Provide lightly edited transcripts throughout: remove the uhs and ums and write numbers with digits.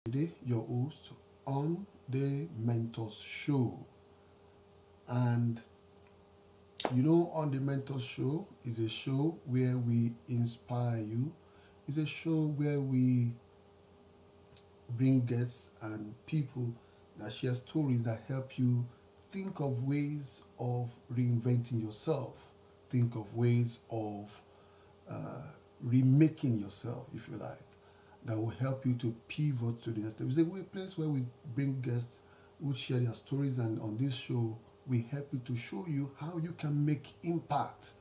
Today, your host on the Mentors Show. And on the Mentors Show is a show where we inspire you. It's a show where we bring guests and people that share stories that help you think of ways of reinventing yourself, think of ways of uh, remaking yourself, if you like, that will help you to pivot to the next step. It's a place where we bring guests who share their stories, and on this show, we help you to show you how you can make impact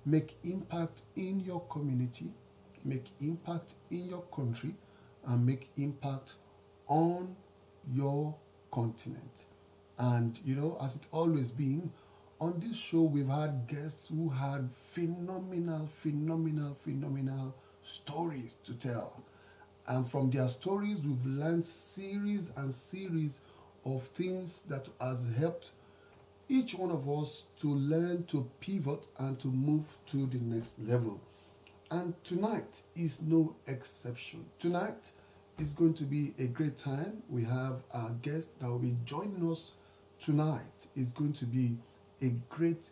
in your community, make impact in your country, and make impact on your continent. And as it always been, on this show we've had guests who had phenomenal stories to tell. And from their stories we've learned series and series of things that has helped each one of us to learn to pivot and to move to the next level. And tonight is no exception. Tonight is going to be a great time. We have our guest that will be joining us tonight. It's going to be a great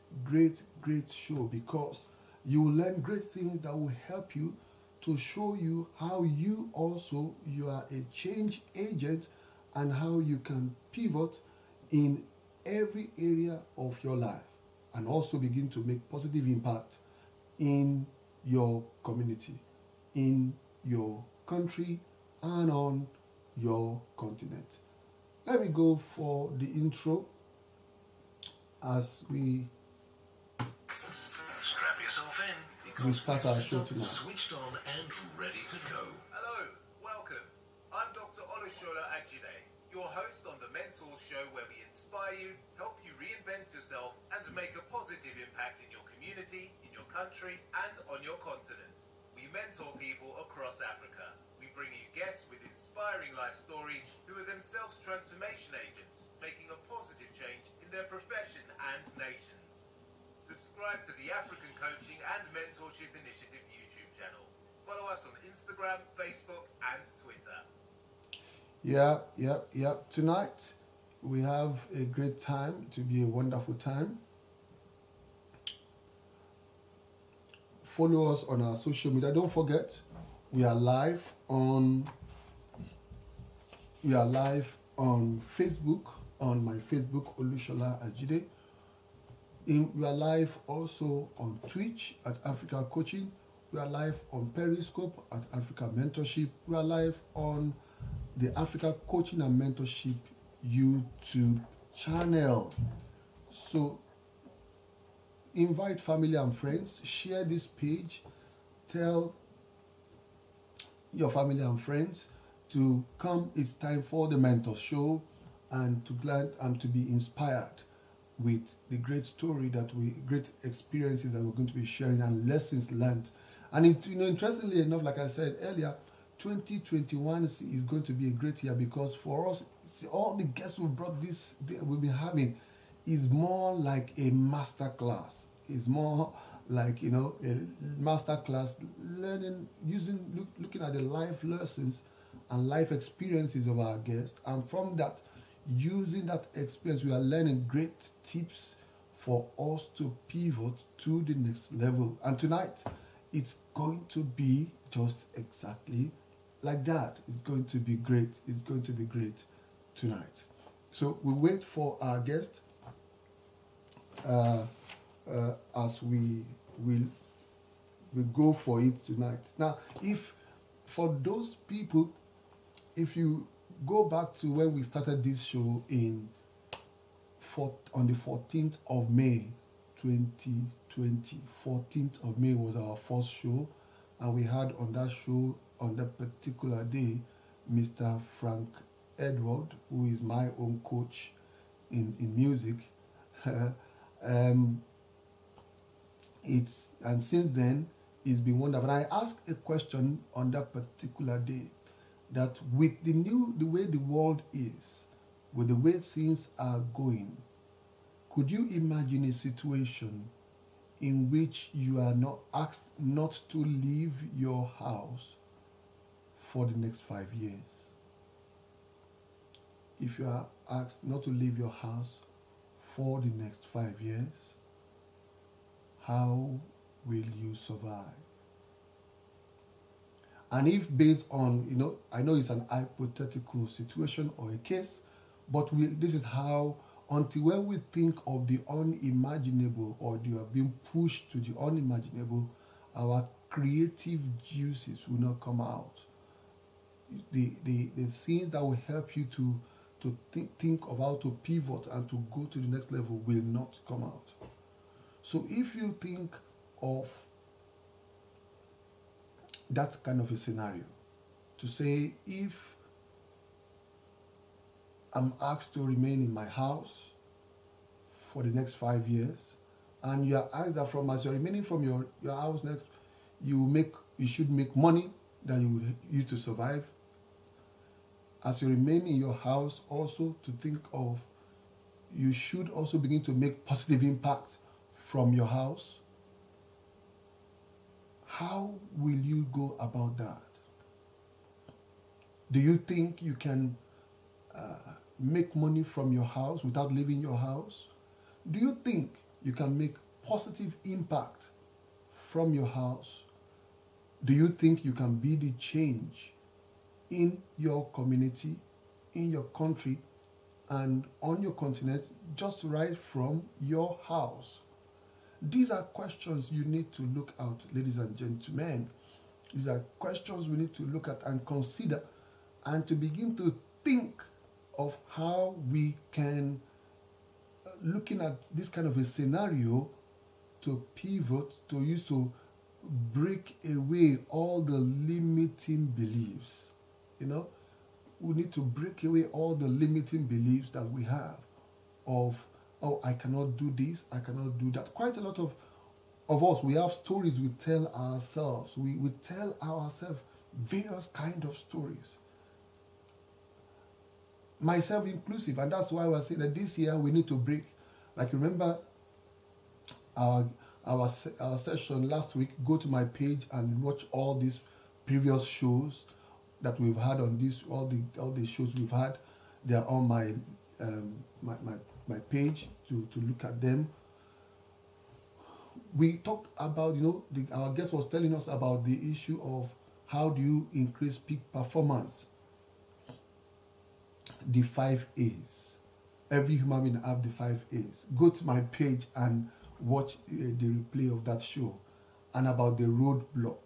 show because you will learn great things that will help you to show you how you are a change agent and how you can pivot in every area of your life and also begin to make positive impact in your community, in your country, and on your continent. Let me go for the intro as Strap yourself in we because start we're our set show up, tonight. switched on, and ready to go. Hello, welcome. I'm Dr. Olushola Ajide, your host on the Mentors Show, where we inspire you, help you reinvent yourself, and make a positive impact in your community, in your country, and on your continent. We mentor people across Africa. We bring you guests with inspiring life stories who are themselves transformation agents, making a positive change in their profession and nations. Subscribe to the African Coaching and Mentorship Initiative YouTube channel. Follow us on Instagram, Facebook, and Twitter. Yeah. Tonight we have a great time, to be a wonderful time. Follow us on our social media. Don't forget, we are live on Facebook, on my Facebook, Olushola Ajide. We are live also on Twitch at Africa Coaching. We are live on Periscope at Africa Mentorship. We are live on the Africa Coaching and Mentorship YouTube channel. So invite family and friends, share this page, tell your family and friends to come. It's time for the Mentor Show and to glad and to be inspired with the great story great experiences that we're going to be sharing and lessons learned. And interestingly enough, like I said earlier, 2021 is going to be a great year because for us, all the guests we brought we'll be having is more like a master class. It's more like a master class learning looking at the life lessons and life experiences of our guests, and from that, using that experience, we are learning great tips for us to pivot to the next level. And tonight, it's going to be just exactly like that. It's going to be great. It's going to be great tonight. So we wait for our guest as we go for it tonight. Now, if for those people, if you go back to when we started this show on the 14th of May 2020, 14th of May was our first show, and we had on that show on that particular day Mr. Frank Edward, who is my own coach in music. And since then it's been wonderful. I asked a question on that particular day that with the way the world is, with the way things are going, could you imagine a situation in which you are not asked not to leave your house for the next 5 years? if you are asked not to leave your house for the next 5 years, how will you survive? And if based on, I know it's an hypothetical situation or a case, but this is how, until when we think of the unimaginable or you are being pushed to the unimaginable, our creative juices will not come out. The things that will help you to think of how to pivot and to go to the next level will not come out. So if you think of that kind of a scenario, to say, if I'm asked to remain in my house for the next 5 years, and you are asked that as you're remaining from your house next, you should make money that you would use to survive. As you remain in your house, also to think of, you should also begin to make positive impact from your house. How will you go about that? Do you think you can make money from your house without leaving your house? Do you think you can make positive impact from your house? Do you think you can be the change in your community, in your country, and on your continent, just right from your house? These are questions you need to look at, ladies and gentlemen. These are questions we need to look at and consider, and to begin to think of how we can, looking at this kind of a scenario, to pivot, to use to break away all the limiting beliefs. We need to break away all the limiting beliefs that we have of, oh, I cannot do this, I cannot do that. Quite a lot of us, we have stories we tell ourselves. We tell ourselves various kind of stories, myself inclusive. And that's why we're saying that this year we need to break. Like, remember our session last week, go to my page and watch all these previous shows that we've had on this, all the shows we've had. They are on my my page to look at them. We talked about, our guest was telling us about the issue of how do you increase peak performance. The 5 A's. Every human being have the 5 A's. Go to my page and watch the replay of that show, and about the roadblock,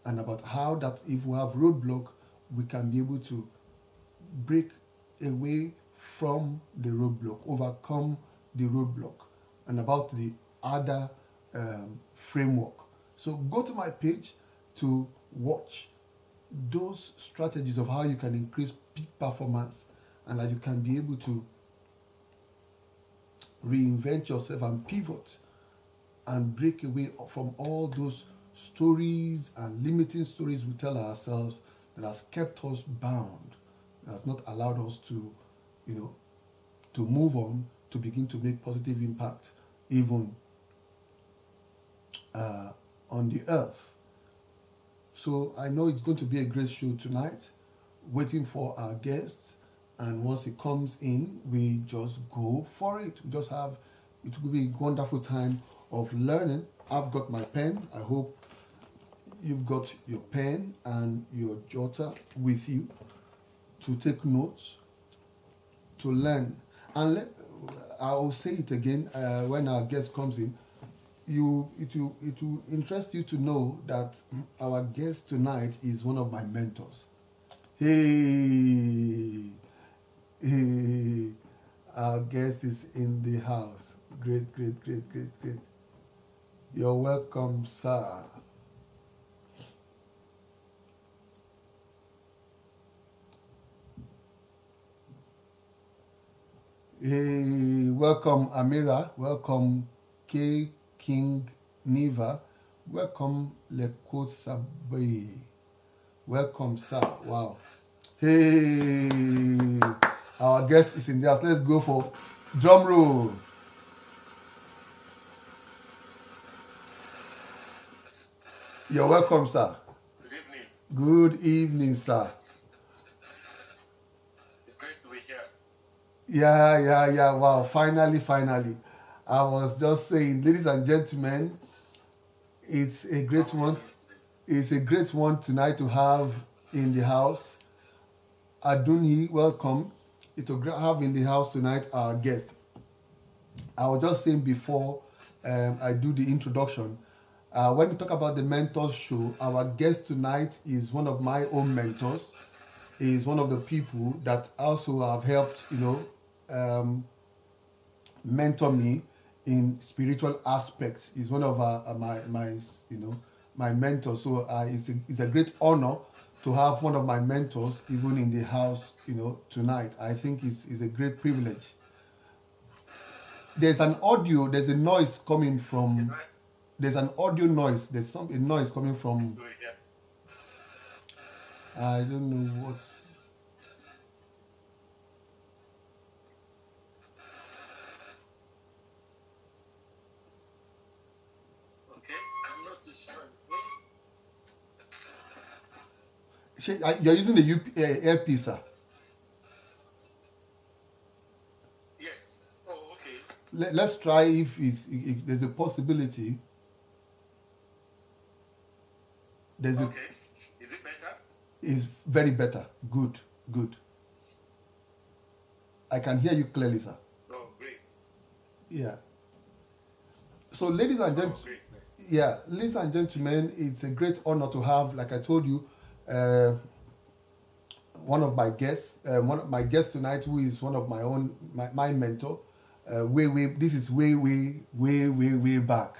and about how that if we have roadblock, we can be able to break away from the roadblock, overcome the roadblock, and about the other framework. So go to my page to watch those strategies of how you can increase peak performance, and that you can be able to reinvent yourself and pivot and break away from all those stories and limiting stories we tell ourselves that has kept us bound, that has not allowed us to, to move on, to begin to make positive impact even on the earth. So I know it's going to be a great show tonight, waiting for our guests. And once it comes in, we just go for it. It will be a wonderful time of learning. I've got my pen. I hope you've got your pen and your jotter with you to take notes, to learn. And I'll say it again when our guest comes in. It will interest you to know that our guest tonight is one of my mentors. Hey, our guest is in the house. Great. You're welcome, sir. Hey, welcome, Amira. Welcome, K. King Niva. Welcome, Lekot Sabe. Welcome, sir. Wow. Hey, our guest is in the house. Let's go for drum roll. You're welcome, sir. Good evening. Good evening, sir. It's great to be Yeah. Wow, finally. I was just saying, ladies and gentlemen, it's a great one. It's a great one tonight to have in the house. Aduni, welcome. It's to have in the house tonight our guest. I was just saying before I do the introduction, when we talk about the Mentors Show, our guest tonight is one of my own mentors. Is one of the people that also have helped, um, mentor me in spiritual aspects. Is one of my mentors. So it's a great honor to have one of my mentors even in the house, tonight. I think it's a great privilege. There's an audio, there's a noise coming from, there's an audio noise, a noise coming from, I don't know what. You're using the earpiece, sir. Let's try if there's a possibility. Is it better? It's very better. Good. I can hear you clearly, sir. Oh, great. Yeah. So, ladies and gentlemen, it's a great honor to have, like I told you, one of my guests tonight, who is one of my mentor. This is way back.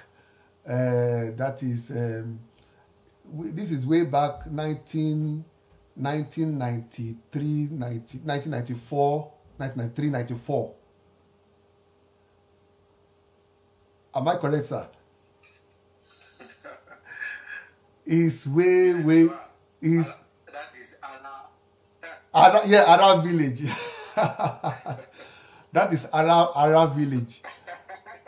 This is way back 1993, 1994, 1993, 94. Am I correct, sir? Is way is that is Ara village. That is Ara village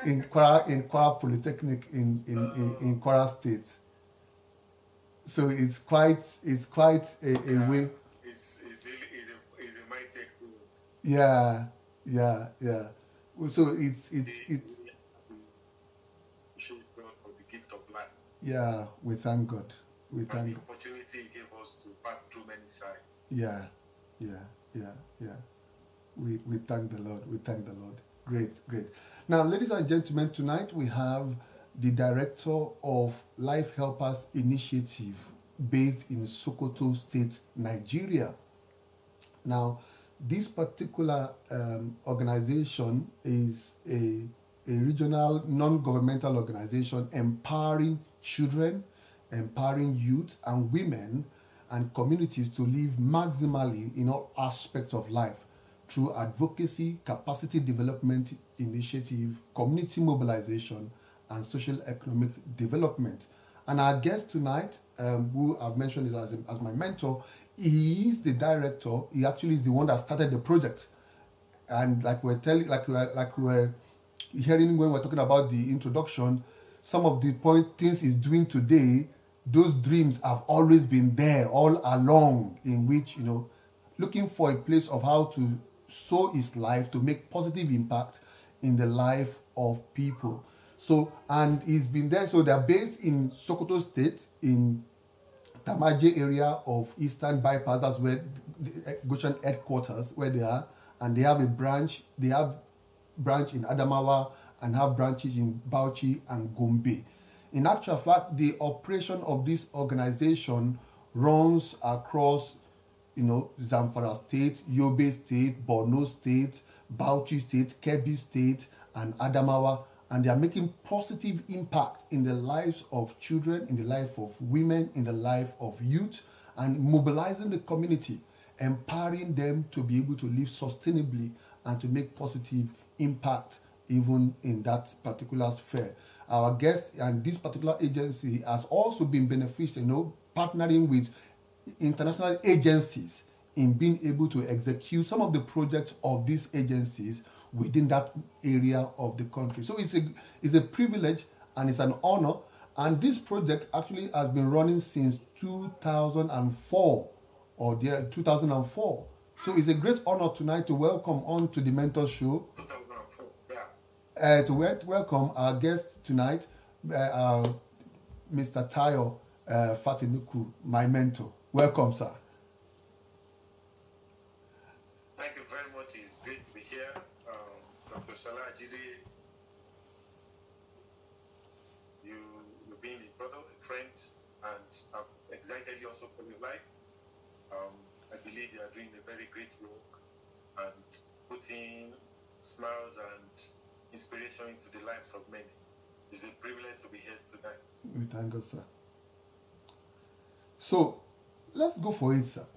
in Kwara Polytechnic in Kwara State. So it's quite a way. It's a mighty. Yeah. So it's for the gift of life. Yeah, we thank God. The opportunity he gave us to pass through many sides. Yeah. We thank the Lord. Great. Now, ladies and gentlemen, tonight we have the director of Life Helpers Initiative based in Sokoto State, Nigeria. Now, this particular organization is a regional non-governmental organization empowering children, empowering youth and women and communities to live maximally in all aspects of life through advocacy, capacity development initiative, community mobilization, and social economic development. And our guest tonight, who I've mentioned as my mentor, he is the director. He actually is the one that started the project. And like we were hearing when we're talking about the introduction, some of the things he's doing today, those dreams have always been there all along, in which, looking for a place of how to sow his life to make positive impact in the life of people. So, and he's been there. So they're based in Sokoto State, in Tamaje area of Eastern Bypass. That's where the Goshen headquarters, where they are. And they have a branch. They have branch in Adamawa and have branches in Bauchi and Gombe. In actual fact, the operation of this organization runs across, Zamfara State, Yobe State, Borno State, Bauchi State, Kebbi State, and Adamawa. And they are making positive impact in the lives of children, in the life of women, in the life of youth, and mobilizing the community, empowering them to be able to live sustainably and to make positive impact even in that particular sphere. Our guest and this particular agency has also been beneficial, partnering with international agencies in being able to execute some of the projects of these agencies within that area of the country. So it's a privilege and it's an honor. And this project actually has been running since 2004 or 2004. So it's a great honor tonight to welcome on to the Mentor Show. 2004, yeah. To welcome our guest tonight, Mr. Tayo Fatinuku, my mentor. Welcome, sir. Thank you very much. It's great to be here. Dr. Shola Ajide, you've been a brother, a friend, and I'm excited you also for your life. I believe you are doing a very great work and putting smiles and inspiration into the lives of many. It's a privilege to be here tonight. We thank God, sir. So, let's go for it, sir.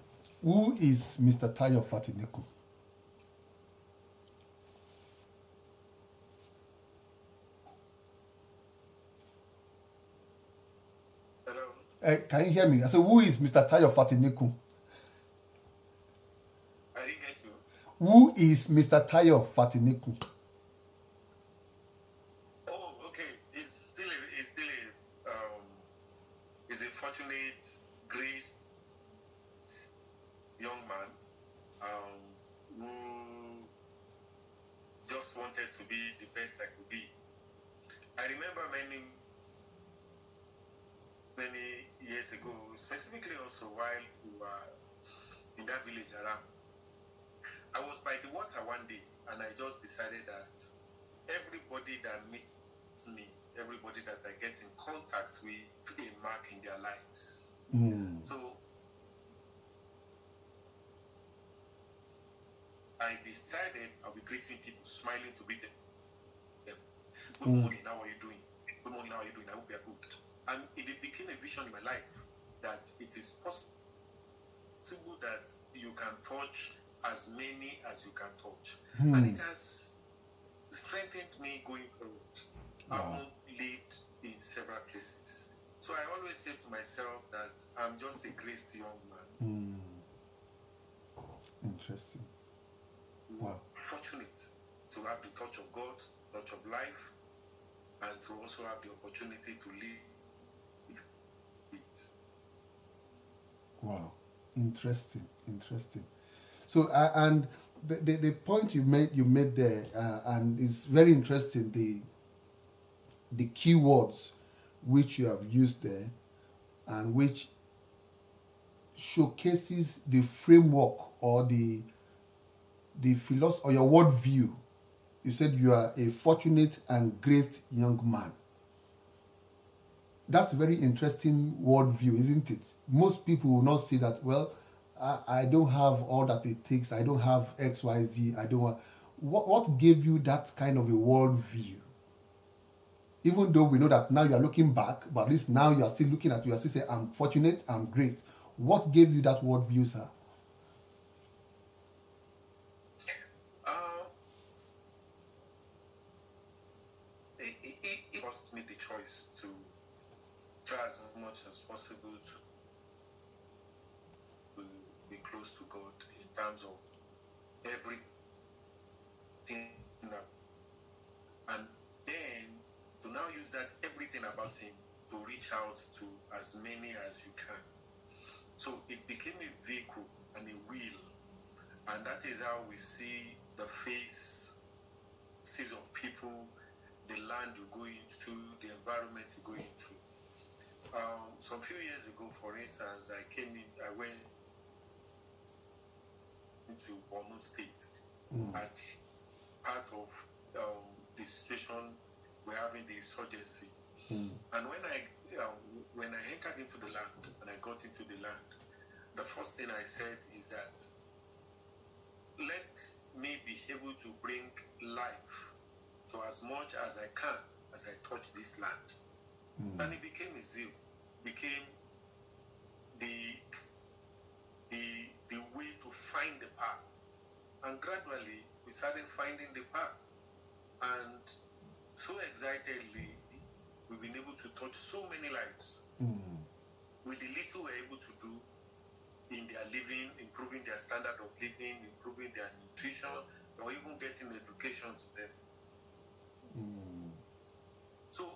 Who is Mr. Tayo Fatinuku? Hello? Can you hear me? I said, who is Mr. Tayo Fatinuku? I didn't get you. Who is Mr. Tayo Fatinuku? Oh, okay. He's a fortunate, graced young man who just wanted to be the best I could be. I remember many years ago, specifically also while we were in that village around. I was by the water one day and I just decided that everybody that meets me, everybody that I get in contact with, a mark in their lives. So I decided I'll be greeting people, smiling to greet them. Good morning, how are you doing? Good morning, how are you doing? I hope you are good. And it became a vision in my life that it is possible that you can touch as many as you can touch. And it has strengthened me going forward. I've lived in several places. So I always say to myself that I'm just a graced young man. Interesting. Wow. Fortunate to have the touch of God, touch of life, and to also have the opportunity to live it. Wow. Interesting. So, and the point you made there, and it's very interesting, the keywords which you have used there, and which showcases the framework or the philosophy or your worldview. You said you are a fortunate and graced young man. That's a very interesting worldview, isn't it? Most people will not see that, well, I don't have all that it takes. I don't have X, Y, Z. I don't want... What gave you that kind of a worldview? Even though we know that now you are looking back, but at least now you are still looking at, you are still saying, I'm fortunate, I'm graced. What gave you that worldview, sir? It cost me the choice to try as much as possible to be close to God in terms of everything, and then to now use that everything about Him to reach out to as many as you can. So it became a vehicle and a wheel, and that is how we see the faces of people, the land you go into, the environment you go into. Some few years ago, for instance, I went into Borno State as part of the situation we're having, the insurgency. And when I entered into the land and I got into the land, the first thing I said is that let me be able to bring life to as much as I can as I touch this land. And it became a zeal, became the way to find the path. And gradually we started finding the path. And so excitedly, we've been able to touch so many lives with the little we're able to do in their living, improving their standard of living, improving their nutrition, or even getting education to them. So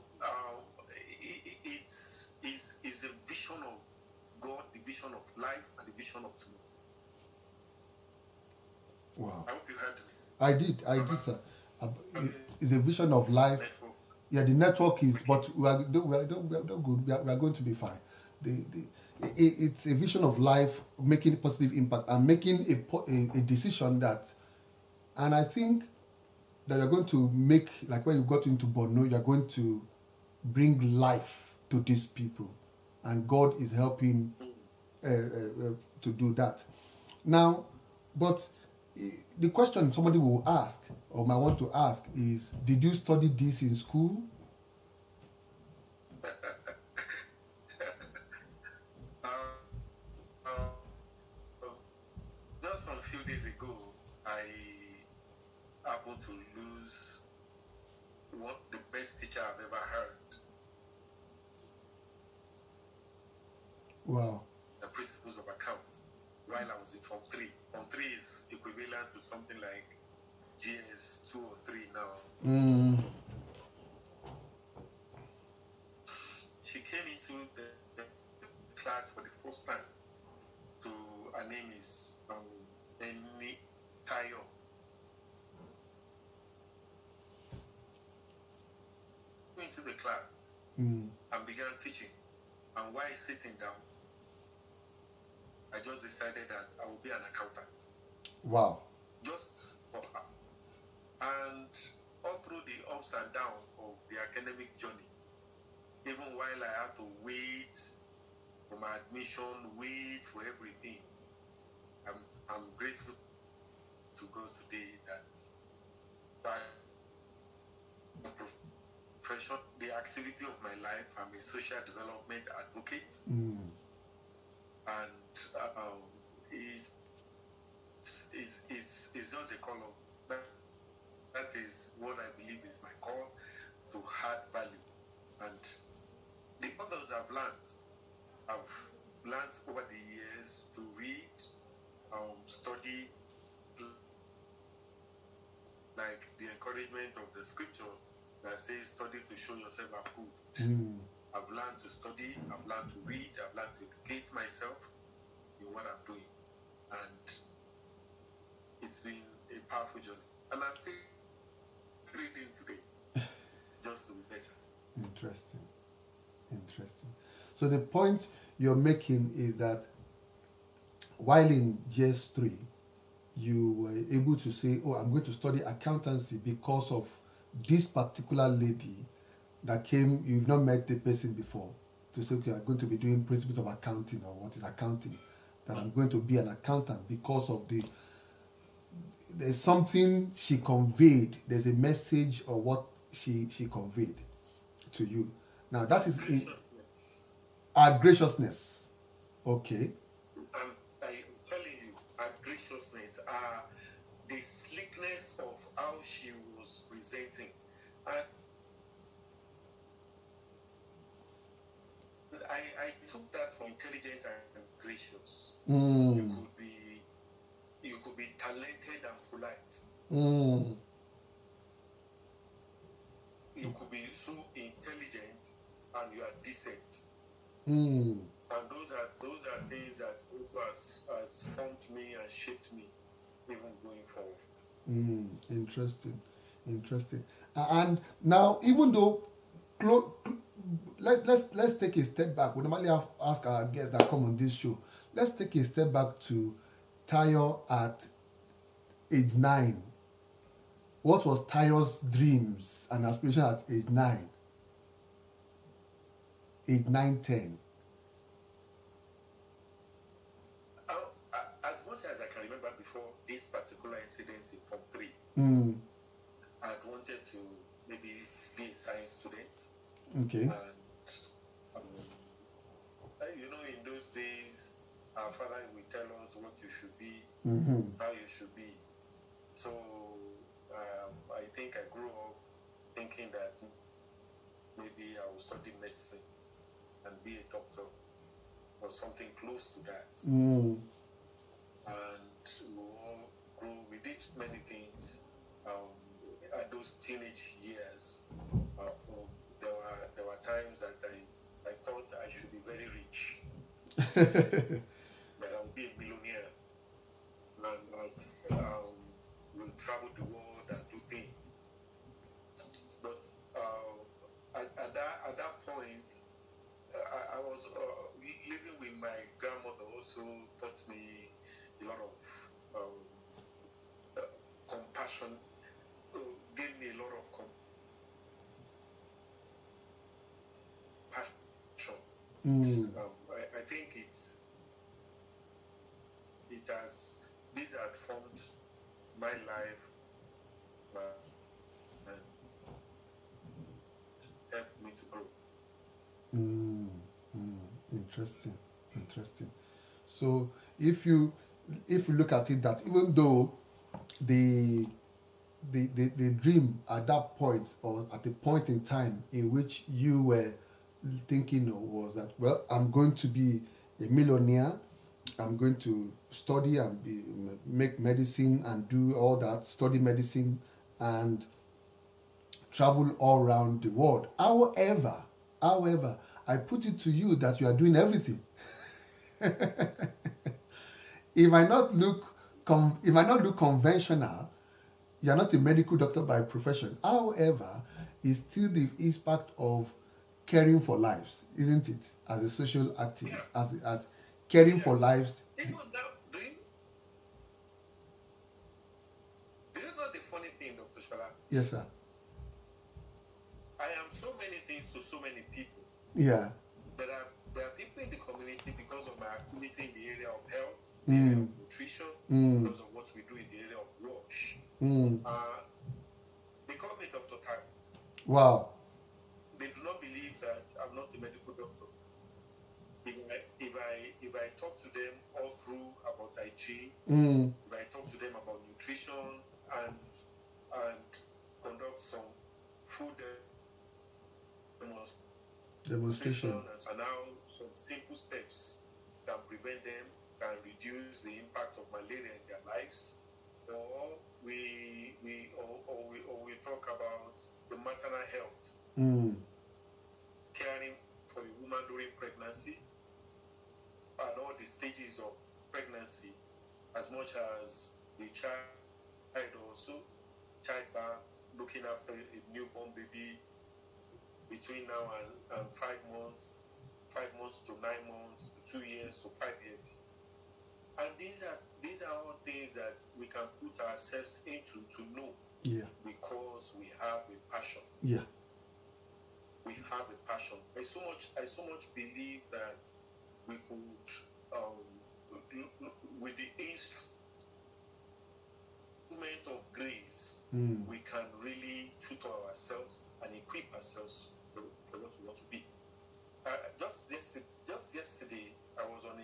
it's a vision of God, the vision of life, and the vision of tomorrow. Wow. I hope you heard me. I did, sir. It's a vision of It's life. network. Yeah, the network is, but we are good. We are going to be fine. It's a vision of life, making a positive impact and making a decision that, and I think that you're going to make, like when you got into Borno, you're going to bring life to these people, and God is helping to do that. Now, but the question somebody will ask or might want to ask is, did you study this in school? Uh, just a few days ago, I happened to lose the best teacher I've ever heard. Wow. The principles of accounts while I was in Form 3. Form 3 is equivalent to something like GS 2 or 3 now. She came into the class for the first time. So her name is Eni Tayo. Went into the class and began teaching. And while sitting down, I just decided that I will be an accountant. Wow. Just for her. And all through the ups and downs of the academic journey, even while I had to wait for my admission, wait for everything, I'm grateful to God today that by profession, the activity of my life, I'm a social development advocate. And it's just a call of that is what I believe is my call to add value. And the others I've learned over the years to read, study, like the encouragement of the scripture that says, study to show yourself approved. I've learned to study, I've learned to read, I've learned to educate myself in what I'm doing. And it's been a powerful journey. And I'm still reading today just to be better. Interesting. So the point you're making is that while in GS3, you were able to say, oh, I'm going to study accountancy because of this particular lady that came, you've not met the person before, to say, okay, I'm going to be doing principles of accounting, or what is accounting, that I'm going to be an accountant because of there's something she conveyed, there's a message or what she conveyed to you. Now that is our graciousness. Okay. I'm telling you, our graciousness, the slickness of how she was presenting. I took that for intelligent and gracious. You could be talented and polite. You could be so intelligent and you are decent. And those are things that also has formed me and shaped me even going forward. Interesting. And now, even though let's take a step back. We normally ask our guests that come on this show. Let's take a step back to Tayo at age 9. What was Tayo's dreams and aspiration at age 9? Age 9, 10. As much as I can remember before this particular incident in Form 3, I'd wanted to maybe be a science student. Okay. And in those days, our father will tell us what you should be, how you should be. So I think I grew up thinking that maybe I will study medicine and be a doctor or something close to that. And we did many things. At those teenage years, there were times that I thought I should be very rich, that I would be a millionaire, and that travel the world and do things. But at that point, I was living with my grandmother. Also taught me a lot of compassion. Gave me a lot of compassion. I think these had formed my life and helped me to grow. Interesting. So if you look at it, that even though the dream at that point, or at the point in time in which you were thinking of, was that, well, I'm going to be a millionaire, I'm going to study and make medicine and do all that, study medicine and travel all around the world. However, I put it to you that you are doing everything. It might not look conventional. You are not a medical doctor by profession. However, it's still the impact of caring for lives, isn't it? As a social activist, as caring for lives. Do you know the funny thing, Dr. Shala? Yes, sir. I am so many things to so many people. Yeah. There are people in the community, because of my activity in the area of health, the area of nutrition, because of what we do in the area of wash. They call me Dr. Tag. Wow. They do not believe that I'm not a medical doctor. If I talk to them all through about hygiene, if I talk to them about nutrition and conduct some food demonstration and now some simple steps can prevent them, can reduce the impact of malaria in their lives, or we talk about the maternal health, caring for a woman during pregnancy and all the stages of pregnancy, as much as the child also, childbirth, looking after a newborn baby between now and 5 months to 9 months, 2 years to 5 years. And these are all things that we can put ourselves into to know. Yeah. Because we have a passion. Yeah. We have a passion. I so much believe that we could, with the instrument of grace, we can really tutor ourselves and equip ourselves for what we want to be. Just yesterday, I was on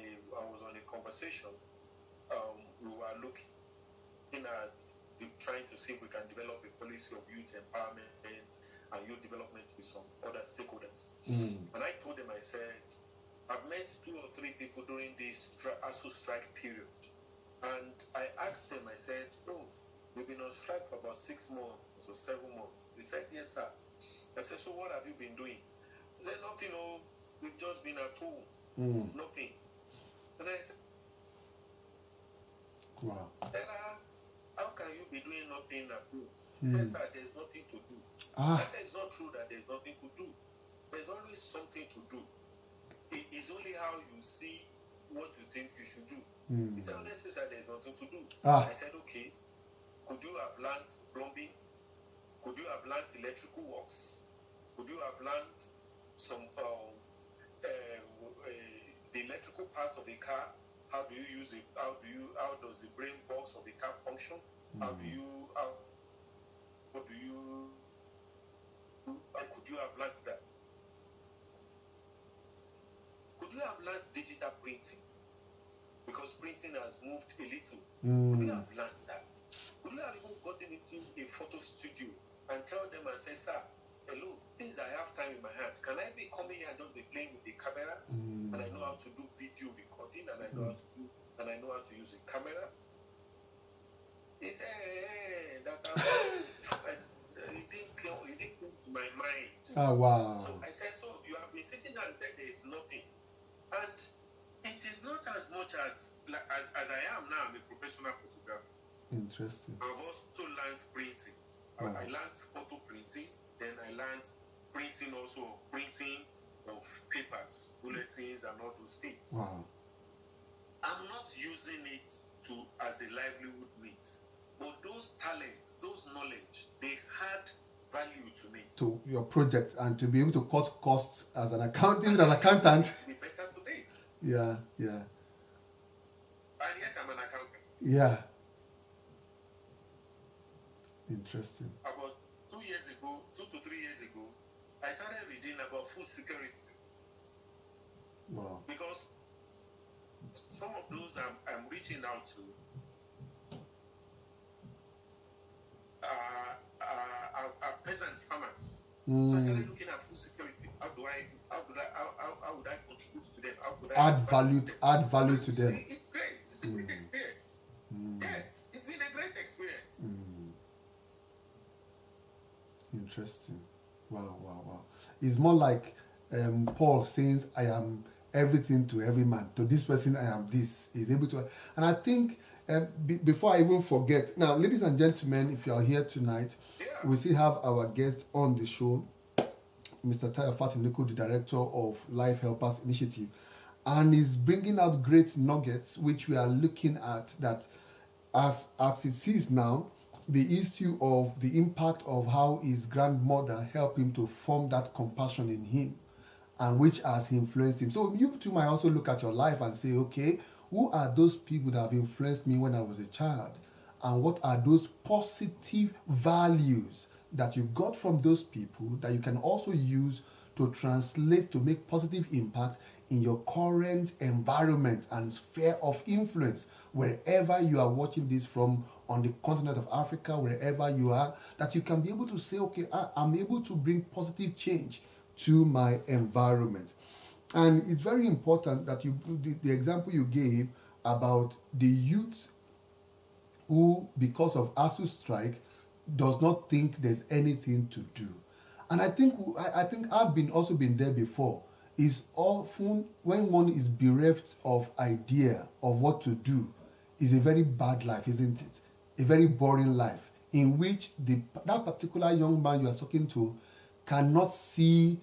a conversation. We were looking at trying to see if we can develop a policy of youth empowerment and youth development with some other stakeholders. And I told them, I said, I've met 2 or 3 people during this ASU strike period. And I asked them, I said, oh, we've been on strike for about 6 months or 7 months. They said, yes, sir. I said, so what have you been doing? They said, nothing, we've just been at home. Nothing. And I said, wow. How can you be doing nothing at home? He said, sir, there's nothing to do. I said, it's not true that there's nothing to do. There's always something to do. It's only how you see what you think you should do. He said, honestly, sir, there's nothing to do. I said, okay, could you have learned plumbing? Could you have learned electrical works? Could you have learned some the electrical part of the car? How do you use it? How does the brain box of the car function? Could you have learned that? Could you have learned digital printing? Because printing has moved a little. Could you have learned that? Could you have even gotten into a photo studio and tell them and say, sir, hello, since I have time in my hand, can I be coming here and just be playing with the cameras? And I know how to do video recording, and I know how to use a camera. He said, hey, that it didn't come to my mind. Oh, wow. So I said, so you have been sitting there and said there is nothing. And it is not as much as I am now. I'm a professional photographer. Interesting. I've also learned learned printing. Wow. I learned photo printing. Then I learned printing also, printing of papers, bulletins, and all those things. Wow. I'm not using it as a livelihood means, but those talents, those knowledge, they had value to me. To your project, and to be able to cut costs as an accountant, as accountant. Be better today. Yeah. And yet I'm an accountant. Yeah. Interesting. About 2 to 3 years ago, I started reading about food security. Wow. Because some of those I'm reaching out to are peasant farmers. So I started looking at food security. How would I contribute to them? How would I add value to them? It's great. It's a great experience. Yes, it's been a great experience. Interesting. Wow. It's more like Paul saying, I am everything to every man. To this person, I am this. He's able to. And I think, before I even forget, now, ladies and gentlemen, if you are here tonight, we still have our guest on the show, Mr. Tayo Fatineko, the director of Life Helpers Initiative. And he's bringing out great nuggets, which we are looking at, that as it is now, the issue of the impact of how his grandmother helped him to form that compassion in him, and which has influenced him. So you too might also look at your life and say, okay, who are those people that have influenced me when I was a child? And what are those positive values that you got from those people that you can also use to translate, to make positive impact in your current environment and sphere of influence, wherever you are watching this from, on the continent of Africa, wherever you are, that you can be able to say, okay, I'm able to bring positive change to my environment. And it's very important that the example you gave about the youth who, because of ASU strike, does not think there's anything to do. And I think I've also been there before. Is often when one is bereft of idea of what to do, is a very bad life, isn't it? A very boring life, in which that particular young man you are talking to cannot see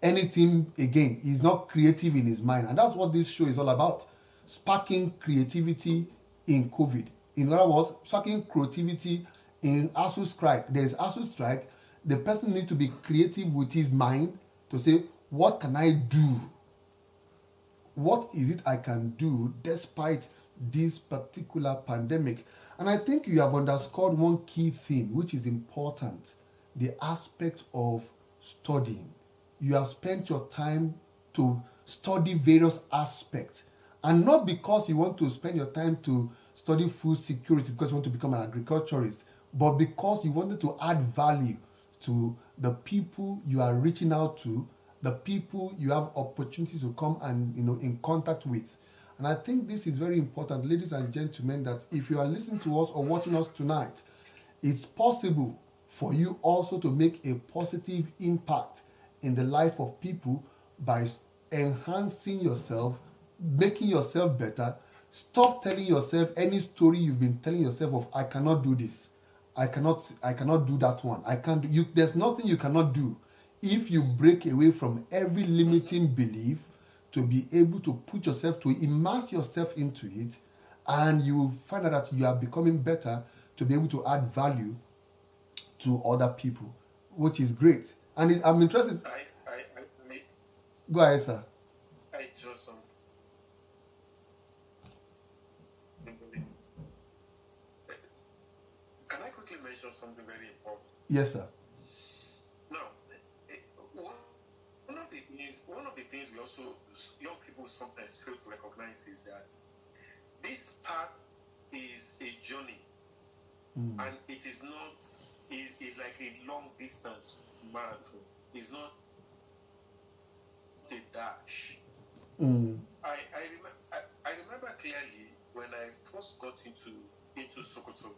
anything again. He's not creative in his mind. And that's what this show is all about. Sparking creativity in COVID. In other words, sparking creativity in ASU strike. There's ASU strike. The person needs to be creative with his mind to say, what can I do? What is it I can do despite this particular pandemic? And I think you have underscored one key thing, which is important, the aspect of studying. You have spent your time to study various aspects. And not because you want to spend your time to study food security because you want to become an agriculturist, but because you wanted to add value to the people you are reaching out to, the people you have opportunities to come and in contact with. And I think this is very important, ladies and gentlemen, that if you are listening to us or watching us tonight, it's possible for you also to make a positive impact in the life of people by enhancing yourself, making yourself better. Stop telling yourself any story you've been telling yourself of, I cannot do this. I cannot do that one. I can't do. There's nothing you cannot do if you break away from every limiting belief to be able to put yourself, to immerse yourself into it, and you will find out that you are becoming better to be able to add value to other people, which is great. And I'm interested. Go ahead, sir. I just can I quickly mention something very important? Yes, sir. Now, one of the things we also, young people sometimes fail to recognize is that this path is a journey, and it is not. It's like a long distance marathon. It's not a dash. I remember clearly when I first got into Sokoto,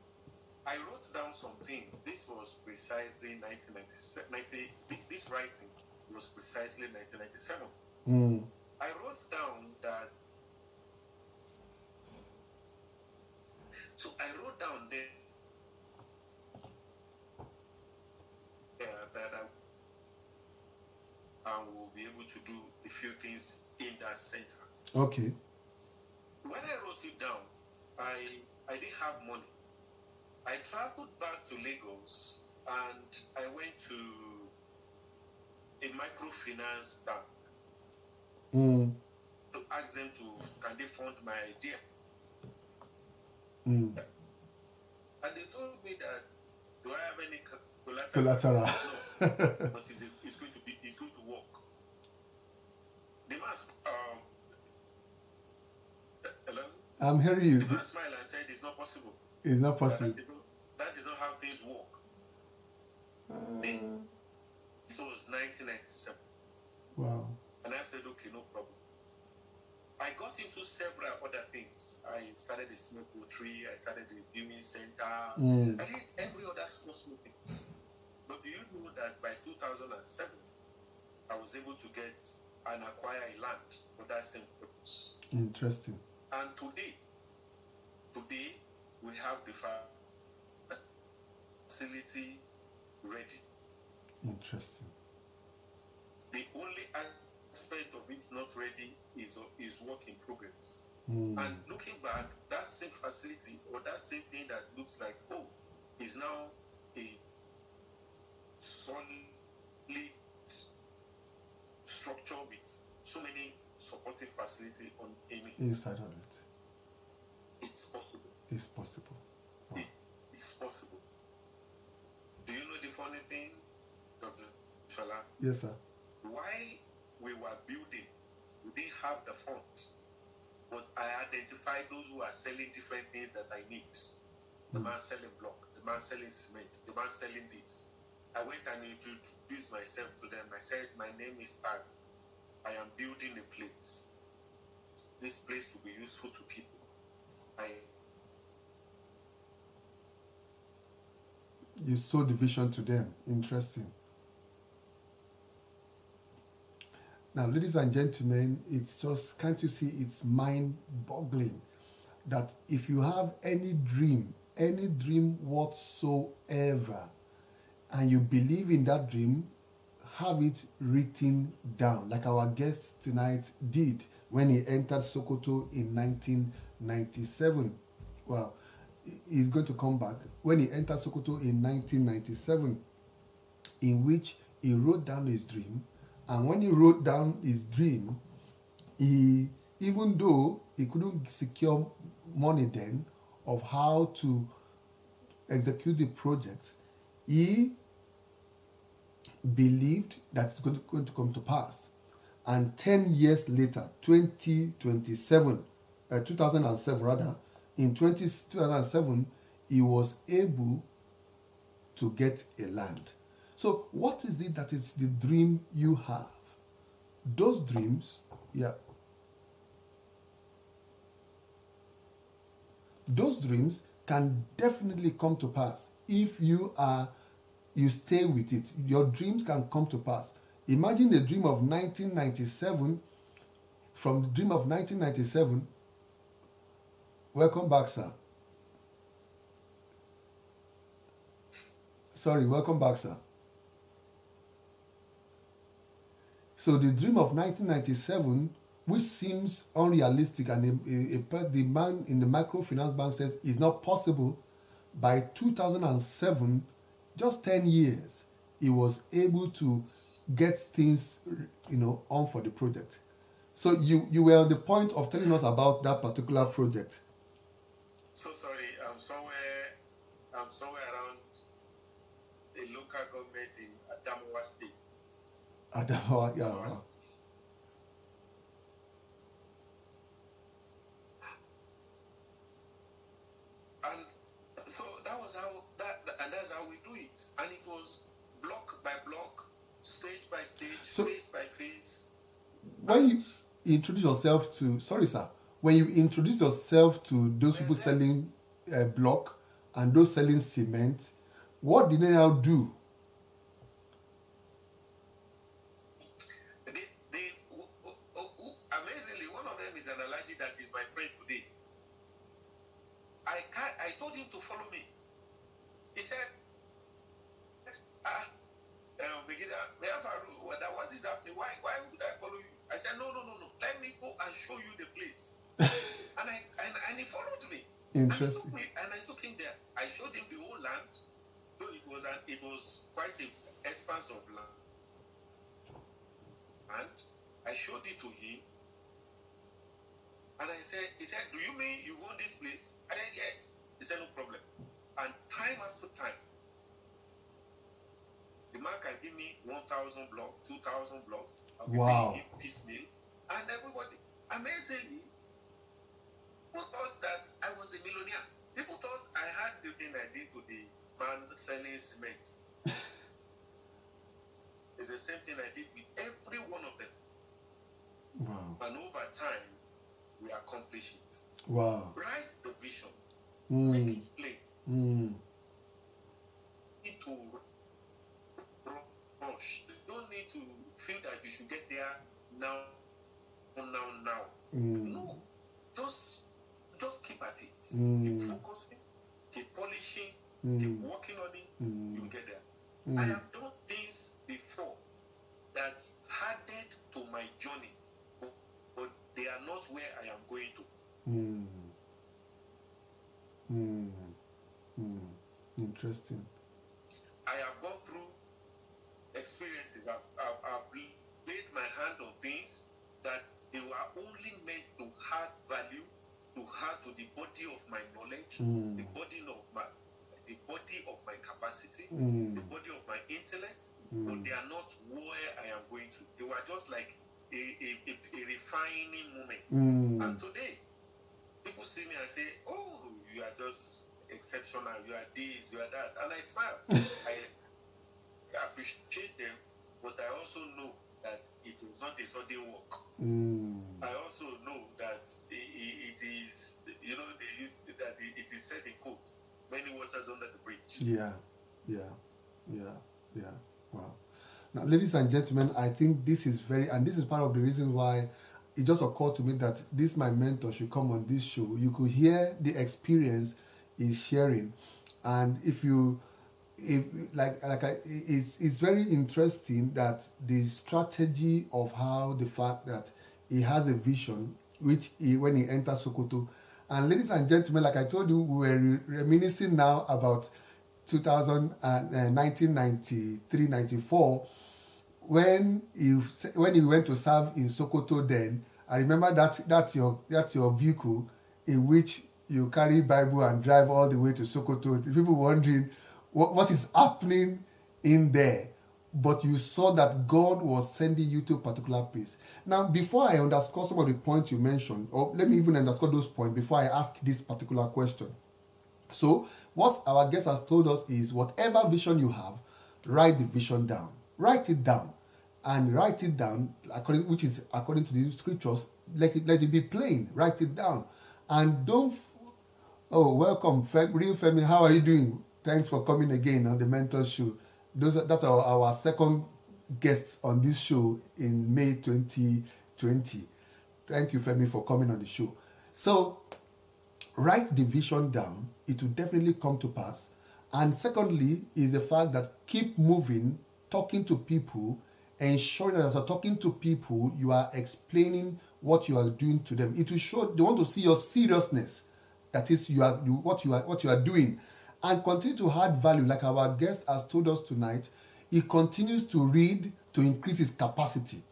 I wrote down some things. This was precisely 1997. This writing was precisely 1997. I wrote down that. So I wrote down there will be able to do a few things in that center. Okay. When I wrote it down, I didn't have money. I traveled back to Lagos and I went to a microfinance bank to ask them can they fund my idea? And they told me that, do I have any collateral? No, but it's going to work. The man, hello? I'm hearing you. The man smiled and said, it's not possible. It's not possible. That is not how things work. This was 1997. Wow. And I said, okay, no problem. I got into several other things. I started a small poultry. I started a viewing center. I did every other small things. But do you know that by 2007, I was able to get and acquire a land for that same purpose? Interesting. And today, we have the facility ready. Interesting. The only aspect of it not ready is work in progress. And looking back, that same facility or that same thing that looks like is now a solid structure with so many supportive facility in it. Inside of it. It's possible. It's possible. Wow. It's possible. Do you know the funny thing, Dr. Shala? Yes, sir. While we were building, we didn't have the fund. But I identified those who are selling different things that I need. The man selling block, the man selling cement, the man selling this. I went and introduced myself to them. I said, my name is Tag. I am building a place. This place will be useful to people. You sold the vision to them. Interesting. Now, ladies and gentlemen, it's just, can't you see, it's mind-boggling that if you have any dream whatsoever, and you believe in that dream, have it written down, like our guest tonight did when he entered Sokoto in 1997. Well, he's going to come back. When he entered Sokoto in 1997, in which he wrote down his dream. And when he wrote down his dream, even though he couldn't secure money then of how to execute the project, he believed that it's going to come to pass. And 10 years later, 2007 rather, in 2007, he was able to get a land. So what is it that is the dream you have? Those dreams, those dreams can definitely come to pass if you stay with it. Your dreams can come to pass. Imagine the dream of 1997. From the dream of 1997, welcome back, sir. Sorry, welcome back, sir. So the dream of 1997, which seems unrealistic, and the man in the microfinance bank says is not possible, by 2007, just 10 years, he was able to get things, on for the project. So you were on the point of telling us about that particular project. So sorry, I'm somewhere around a local government in Adamawa State. Adamawa, yeah. And so that's how we do it. And it was block by block, stage by stage, phase by phase. When you introduce yourself to, when you introduce yourself to those people selling block and those selling cement, what did they now do? Amazingly, one of them is an allergy that is my friend today. I told him to follow me. He said, what is happening? Why Interesting. And I took him there. I showed him the whole land. So it was quite an expanse of land. And I showed it to him. And he said, do you mean you own this place? I said, yes. He said, no problem. And time after time, the man can give me 1,000 blocks, 2,000 blocks. I'll be paying him piecemeal. And everybody, amazingly, people thought that I was a millionaire. People thought I had the thing I did to the man selling cement. It's the same thing I did with every one of them. Wow. And over time, we accomplish it. Wow. Write the vision. Make it plain. Need to rush. You don't need to feel that you should get there now. No. Just keep at it. Keep focusing, keep polishing, keep working on it, you'll get there. I have done things before that added to my journey, but they are not where I am going to. Interesting. I have gone through experiences. I've laid my hand on things that they were only meant to add value, to add to the body of my knowledge, the body of my capacity, the body of my intellect, but they are not where I am going to. They were just like a refining moment. And today, people see me and say, oh, you are just exceptional, you are this, you are that. And I smile. I appreciate them, but I also know that it is not a sudden work. I also know that it is, they use that it is said in quotes, many waters under the bridge. Yeah. Wow. Now, ladies and gentlemen, I think this is and this is part of the reason why it just occurred to me that my mentor should come on this show. You could hear the experience he's sharing, and it's very interesting that the strategy of how the fact that he has a vision, which when he enters Sokoto, and ladies and gentlemen, like I told you, we were reminiscing now about 1993, 94, when he went to serve in Sokoto. Then I remember that's your vehicle in which you carry Bible and drive all the way to Sokoto. People wondering what is happening in there, but you saw that God was sending you to a particular place. Now, before I underscore some of the points you mentioned, or let me even underscore those points before I ask this particular question. So, what our guest has told us is, whatever vision you have, write the vision down. Write it down. And write it down, according to the scriptures, let it be plain. Write it down. And welcome, Real Femi, how are you doing? Thanks for coming again on the Mentor Show. That's our second guest on this show in May 2020. Thank you, Femi, for coming on the show. So, write the vision down. It will definitely come to pass. And secondly, is the fact that keep moving, talking to people, ensuring that as you're talking to people, you are explaining what you are doing to them. It will show, they want to see your seriousness. That is, what you are doing. And continue to add value, like our guest has told us tonight. He continues to read to increase his capacity,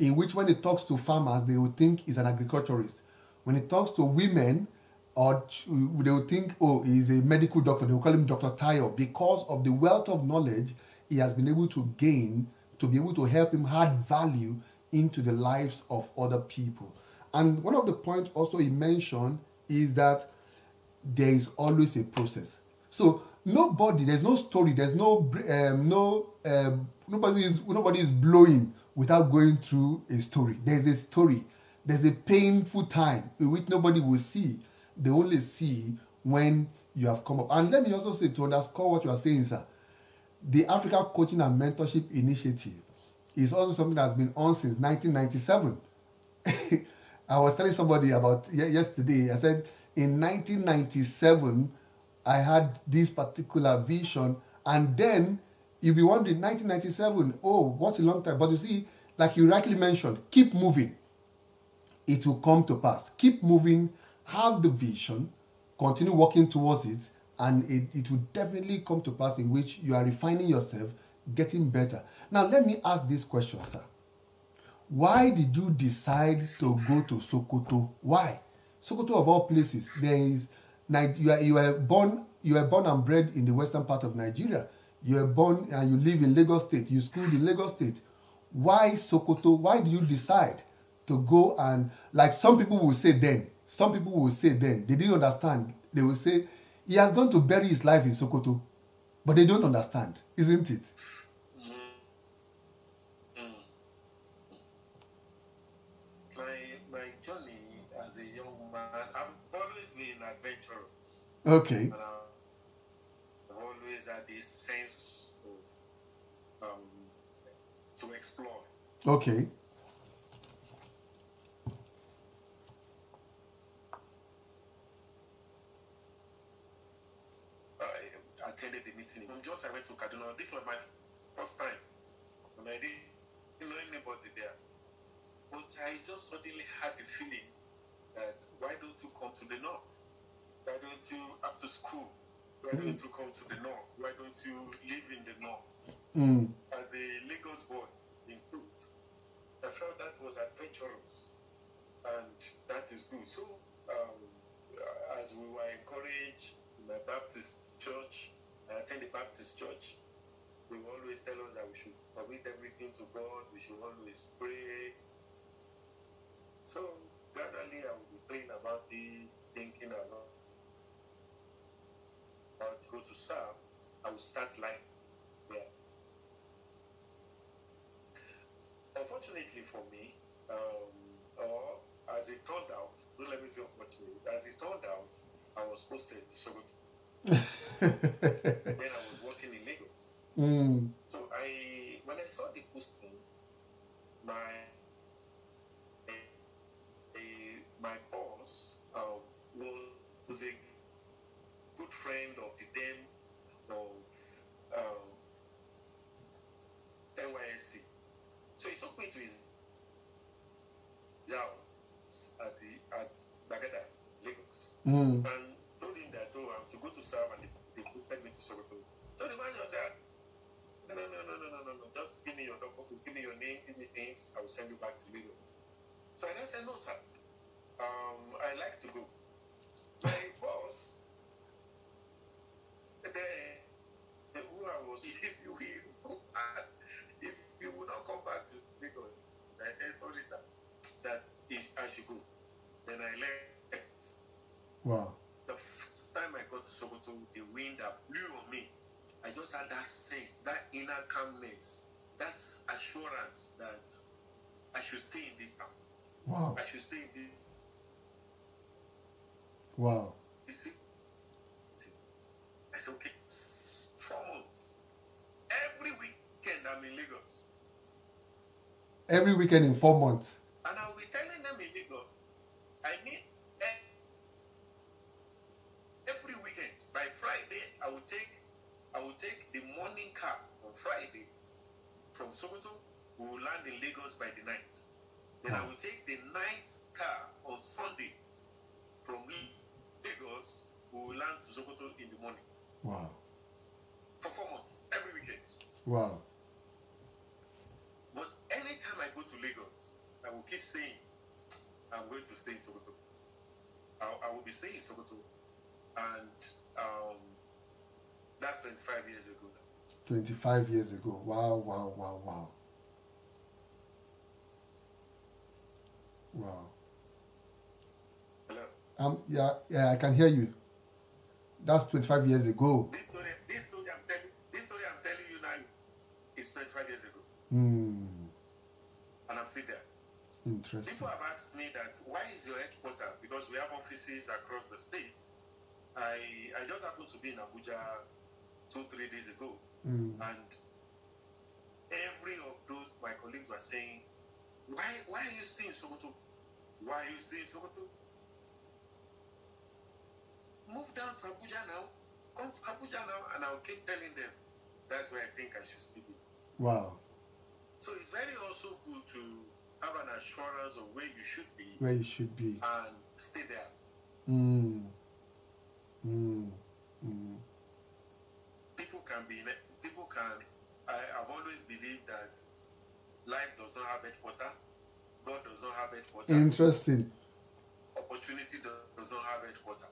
in which when he talks to farmers, they will think he's an agriculturist. When he talks to women, or they will think, oh, he's a medical doctor. They will call him Dr. Tayo, because of the wealth of knowledge he has been able to gain to be able to help him add value into the lives of other people. And one of the points also he mentioned is that there is always a process. So there's no story, there's nobody is blowing without going through a story. There's a story. There's a painful time in which nobody will see. They only see when you have come up. And let me also say, to underscore what you are saying, sir, the Africa Coaching and Mentorship Initiative is also something that's been on since 1997. I was telling somebody about yesterday, I said, in 1997, I had this particular vision, and then you'll be wondering, 1997, oh, what a long time. But you see, like you rightly mentioned, keep moving. It will come to pass. Keep moving, have the vision, continue working towards it, and it will definitely come to pass in which you are refining yourself, getting better. Now, let me ask this question, sir. Why did you decide to go to Sokoto? Why? Sokoto of all places. There is, you were born and bred in the western part of Nigeria. You were born and you live in Lagos State. You schooled in Lagos State. Why Sokoto? Why did you decide to go? And like some people will say then, they didn't understand. They will say he has gone to bury his life in Sokoto, but they don't understand, isn't it? My journey as a young man, I've always been adventurous. Okay. And I've always had this sense of to explore. Okay. I attended the meeting. From just I went to Kaduna. This was my first time. And I didn't know anybody there. But I just suddenly had the feeling that why don't you come to the north? Why don't you, after school, why don't you come to the north? Why don't you live in the north? As a Lagos boy in Truth, I felt that was adventurous. And that is good. So, as we were encouraged in my Baptist church, I attend the Baptist church, they will always tell us that we should commit everything to God, we should always pray. So gradually I will be praying about it, thinking about to go to serve. I will start life there. Unfortunately for me, or as it turned out, don't let me say unfortunately, as it turned out, I was posted to Sokoto. Then I was working in Lagos. So when I saw the posting, my boss was a good friend of the then of NYSC. So he took me to his house at Bagada, Lagos, and told him that I'm to go to serve, and they posted me to Sokoto. So the man just said, no, just give me your document, give me your name, give me things, I will send you back to Lagos. So I said, no, sir, I like to go. My boss, who I was, if you will not come back to Lagos, I said, sorry, sir, that I should go. Then I left. Wow. The first time I got to Sokoto, the wind that blew on me, I just had that sense, that inner calmness, that assurance that I should stay in this town. Wow. I should stay in this. Wow. You see? I said, okay, 4 months. Every weekend I'm in Lagos. Every weekend in 4 months. And I'll be telling them in Lagos, I mean, every weekend, by Friday, I will take the morning car on Friday from Sokoto. We will land in Lagos by the night. Then I will take the night car on Sunday from Lagos. We will land to Sokoto in the morning. Wow. For 4 months, every weekend. Wow. But anytime I go to Lagos, I will keep saying, I'm going to stay in Sokoto. I will be staying in Sokoto. And that's 25 years ago now. 25 years ago. Wow. Wow. Hello? Yeah, I can hear you. That's 25 years ago. This story I'm telling you now is 25 years ago. And I'm still there. Interesting. People have asked me that, why is your headquarters? Because we have offices across the state. I just happened to be in Abuja 2-3 days ago. And every of those, my colleagues were saying, why are you staying in Sokoto? Why are you staying in Sokoto? Move down to Abuja now. Come to Abuja now. And I'll keep telling them, that's where I think I should stay. Wow. So it's very also good to have an assurance of where you should be. Where you should be. And stay there. Mm. Mm. I've always believed that life does not have headquarters, God does not have headquarters. Interesting. Opportunity does not have headquarters.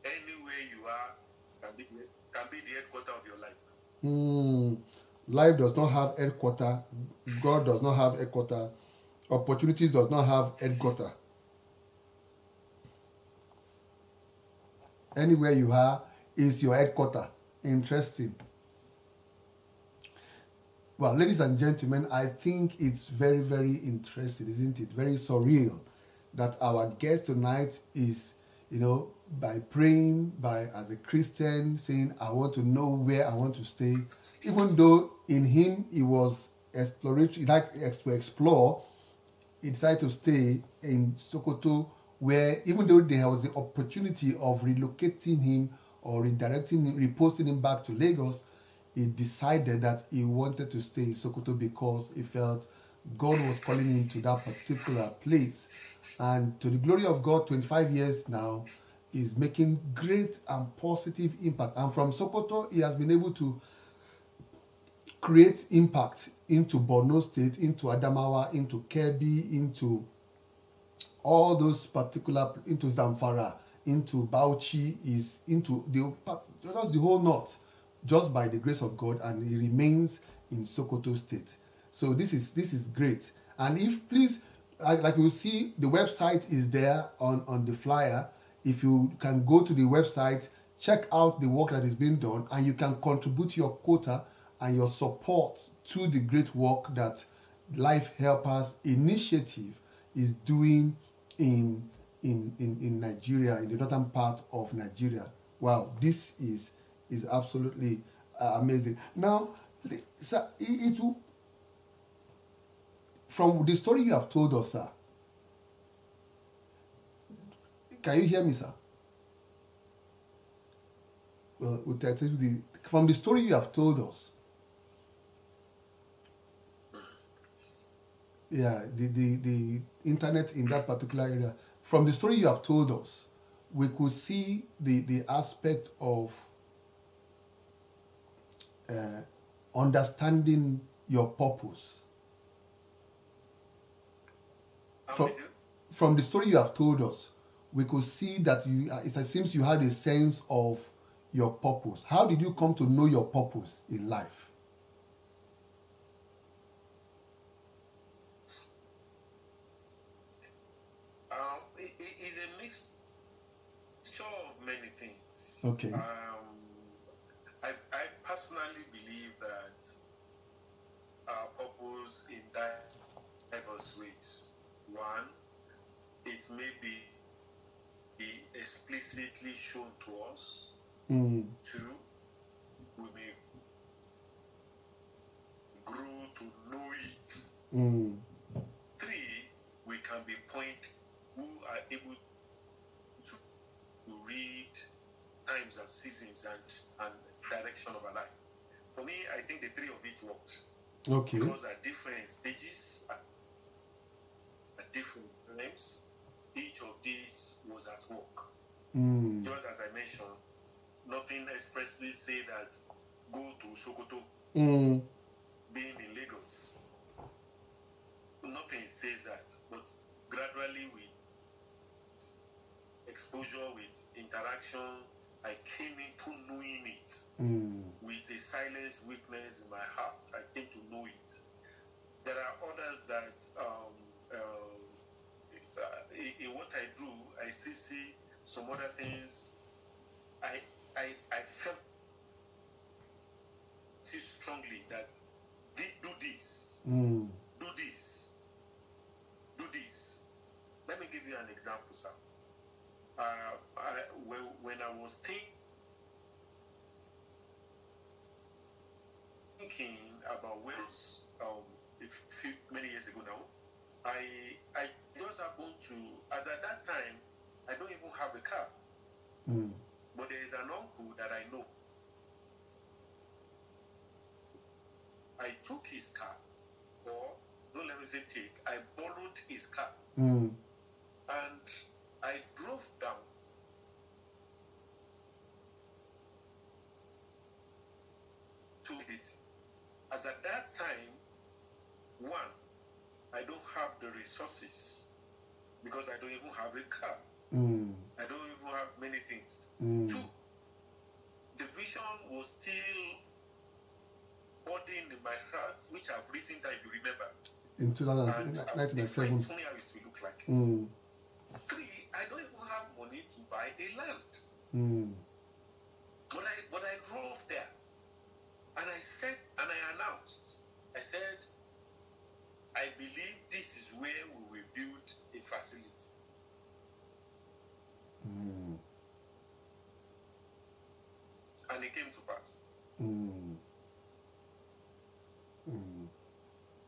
Anywhere you are can be the headquarter of your life. Life does not have headquarter. God does not have headquarter. Opportunities does not have headquarter. Anywhere you are is your headquarter. Interesting. Well, ladies and gentlemen, I think it's very, very interesting, isn't it? Very surreal that our guest tonight is, by praying, by as a Christian, saying, I want to know where I want to stay. Even though in him it was exploratory, like to explore, he decided to stay in Sokoto, where even though there was the opportunity of relocating him or redirecting him, reposting him back to Lagos, he decided that he wanted to stay in Sokoto because he felt God was calling him to that particular place. And to the glory of God, 25 years now, is making great and positive impact. And from Sokoto, he has been able to create impact into Borno State, into Adamawa, into Kebbi, into all those particular, into Zamfara, into Bauchi, is into just the whole north, just by the grace of God, and he remains in Sokoto State. So this is great. And if please, like you see, the website is there on the flyer. If you can go to the website, check out the work that is being done, and you can contribute your quota and your support to the great work that Life Helpers Initiative is doing in Nigeria, in the northern part of Nigeria. Wow, this is absolutely amazing. Now, sir, from the story you have told us, sir, can you hear me, sir? Well, from the story you have told us, yeah, the internet in that particular area, from the story you have told us, we could see the aspect of understanding your purpose. From the story you have told us, we could see that it seems you had a sense of your purpose. How did you come to know your purpose in life? It's a mixture of many things. Okay. I personally believe that our purpose in diverse ways. One, it may be explicitly shown to us. Two, we may grow to know it. Three, we can be point who are able to read times and seasons and direction of our life. For me, I think the three of it worked. Okay. Because at different stages, at different times, each of these was at work. Just as I mentioned, nothing expressly say that go to Sokoto, being in Lagos. Nothing says that, but gradually with exposure, with interaction, I came into knowing it. With a silent weakness in my heart, I came to know it. There are others that in what I do, I still see some other things. I felt strongly that do this, do this, do this. Let me give you an example, sir. When I was thinking about Wales, many years ago now, I just happened to, as at that time, I don't even have a car. But there is an uncle that I know. I took his car, or don't let me say take, I borrowed his car. And I drove down As at that time, one, I don't have the resources because I don't even have a car. I don't even have many things. Two, the vision was still holding in my heart, which I've written that if you remember. In 1997. Funny how it will look like. Three, I don't even have money to buy a land. But I drove there and I said, and I announced, I said, I believe this is where we will build a facility. And it came to pass.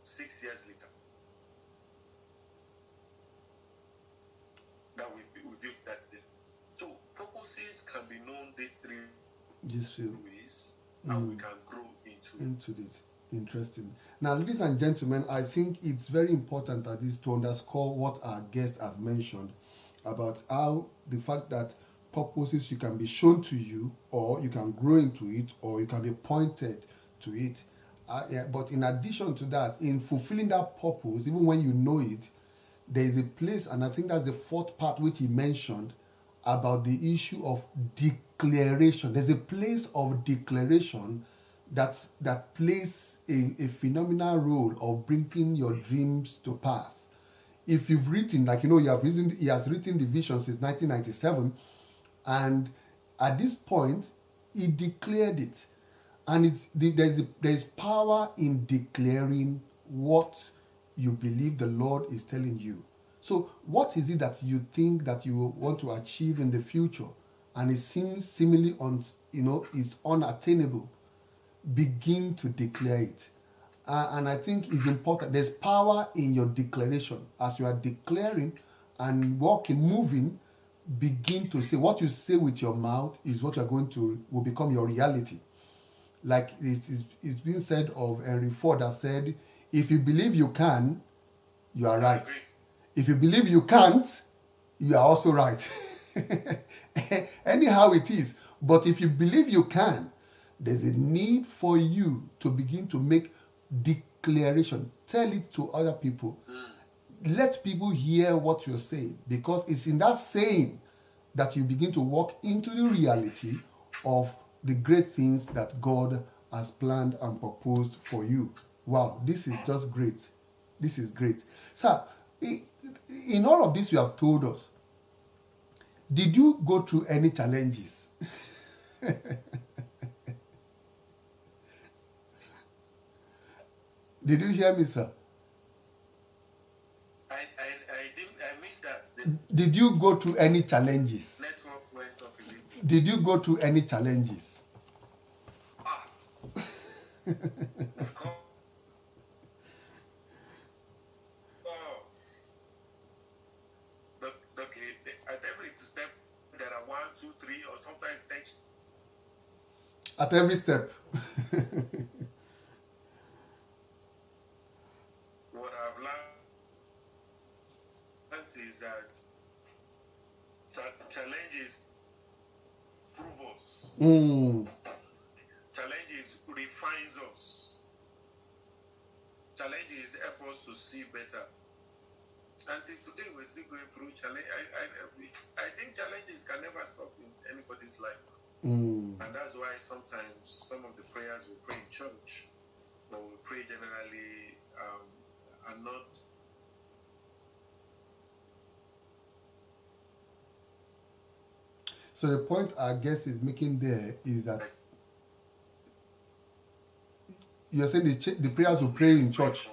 6 years later, that we built that there. So purposes can be known these three ways, and we can grow into this. Interesting. Now, ladies and gentlemen, I think it's very important at this to underscore what our guest has mentioned about how the fact that purposes you can be shown to you, or you can grow into it, or you can be pointed to it. But in addition to that, in fulfilling that purpose, even when you know it, there is a place, and I think that's the fourth part which he mentioned about the issue of declaration. There's a place of declaration that plays a phenomenal role of bringing your dreams to pass. If you've written, he has written the vision since 1997, and at this point, he declared it. And there's power in declaring what you believe the Lord is telling you. So what is it that you think that you want to achieve in the future, and it seems seemingly is unattainable? Begin to declare it. And I think it's important. There's power in your declaration. As you are declaring and walking, moving, begin to say what you say with your mouth is what will become your reality. Like it's been said of Henry Ford that said, if you believe you can, you are right. If you believe you can't, you are also right. Anyhow it is. But if you believe you can, there's a need for you to begin to make declaration. Tell it to other people. Let people hear what you're saying, because it's in that saying that you begin to walk into the reality of the great things that God has planned and proposed for you. Wow, this is just great. This is great. Sir, in all of this you have told us, did you go through any challenges? Did you hear me, sir? I missed that. Did you go through any challenges? Network went off a little. Did you go through any challenges? Of course. Okay, at every step there are 1, 2, 3, or sometimes 10. At every step. What I've learned is that challenges prove us. Challenges refines us. Challenges help us to see better. Until today, we're still going through challenge. I think challenges can never stop in anybody's life. And that's why sometimes some of the prayers we pray in church, or we pray generally, are not. So the point our guest is making there is that you're saying the prayers we pray in church.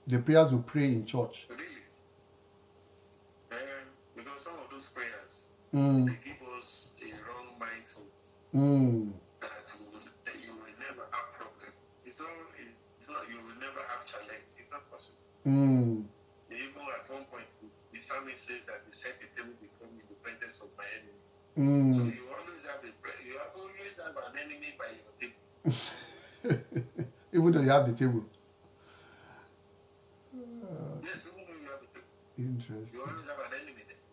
The prayers we pray in church. Really? Because some of those prayers, they give us a wrong mindset that you will never have problem. It's not you will never have challenge. It's not possible. Even at one point, the psalmist says that he set the table before me in the presence of my enemy. So you always have an enemy by your table. Even though you have the table. Yes, even though you have the table. Interesting. You always have an enemy there.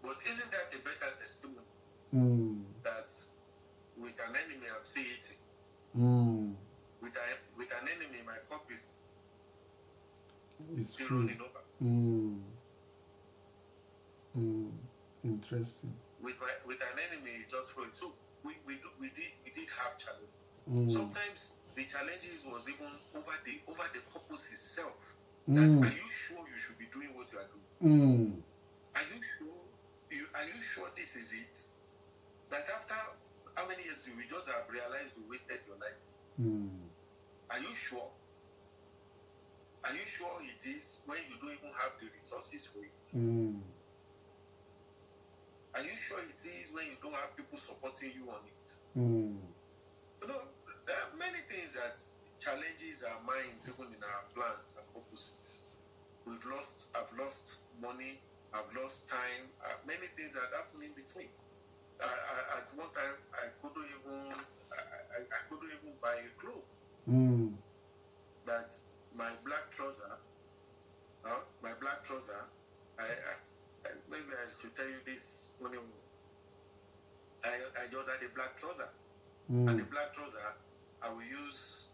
But isn't that a better testimony? That with an enemy I'm seeing it? With an enemy, my cup is It's still true. running over. Interesting. With an enemy, just for it. So we did have challenges. Sometimes the challenges was even over the purpose itself. That are you sure you should be doing what you are doing? Are you sure? Are you sure this is it? That after how many years you will just have realized you wasted your life? Are you sure? Are you sure it is when you don't even have the resources for it? Are you sure it is when you don't have people supporting you on it? You know, there are many things that challenges our minds, even in our plans and purposes. I've lost money, I've lost time, many things that happen in between. At one time, I couldn't even buy a clothes. That my black trouser, maybe I should tell you this. I just had a black trouser, and the black trouser, I will use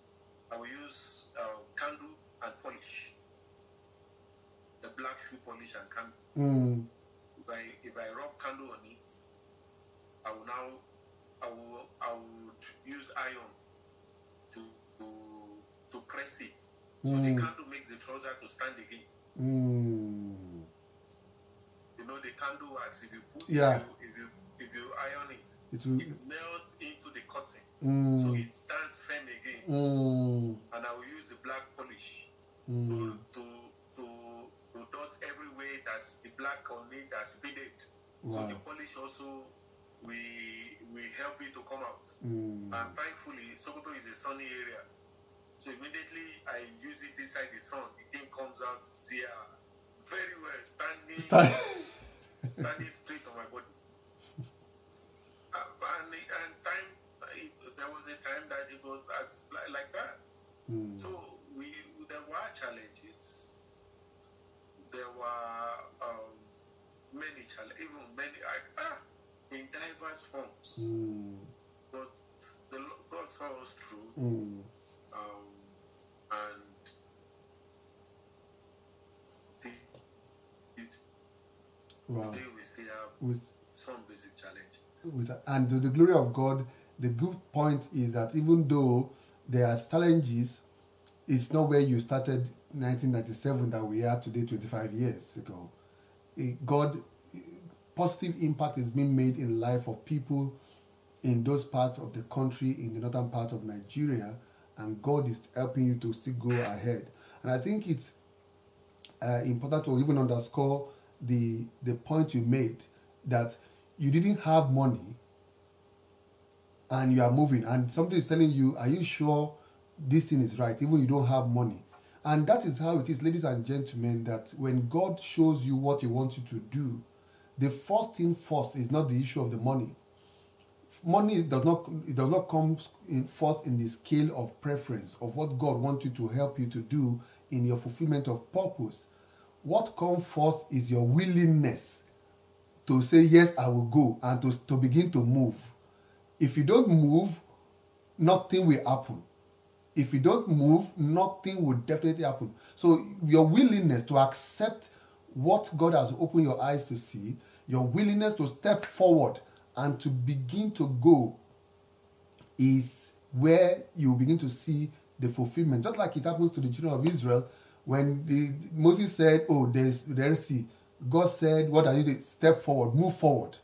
candle and polish. The black shoe polish and candle. If I rub candle on it, I would use iron to press it. So the candle makes the trouser to stand again. You know, the candle wax, if you iron it, it melts into the cotton. So it stands firm again. And I will use the black polish to dot everywhere that's the black on it that's faded. Wow. So the polish also we help it to come out. And thankfully, Sokoto is a sunny area. So immediately I use it inside the sun. The thing comes out very well, standing straight on my body. There was a time that it was like that. So there were challenges. There were many challenges, even in diverse forms. But God saw us through. And today we still have some basic challenges. And to the glory of God, the good point is that even though there are challenges, it's not where you started 1997 that we are today, 25 years ago. Positive impact is being made in the life of people in those parts of the country, in the northern part of Nigeria, and God is helping you to still go ahead. And I think it's important to even underscore the point you made, that you didn't have money and you are moving, and somebody is telling you, are you sure this thing is right, even you don't have money? And that is how it is, ladies and gentlemen, that when God shows you what he wants you to do, the first thing first is not the issue of the money. Money does not come in first in the scale of preference of what God wants you to help you to do in your fulfillment of purpose. What comes first is your willingness to say, yes, I will go, and to begin to move. If you don't move, nothing will happen. If you don't move, nothing will definitely happen. So your willingness to accept what God has opened your eyes to see, your willingness to step forward and to begin to go, is where you begin to see the fulfillment. Just like it happens to the children of Israel, when Moses said, there's the Red Sea, God said, what are you doing? Step forward, move forward.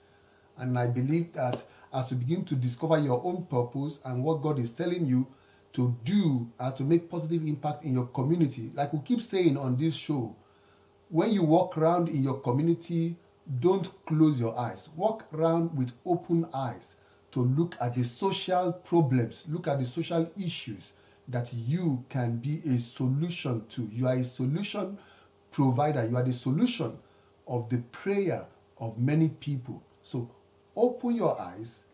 And I believe that as you begin to discover your own purpose and what God is telling you to do, as to make positive impact in your community, like we keep saying on this show, when you walk around in your community, don't close your eyes. Walk around with open eyes to look at the social problems, look at the social issues that you can be a solution to. You are a solution provider. You are the solution of the prayer of many people. So open your eyes,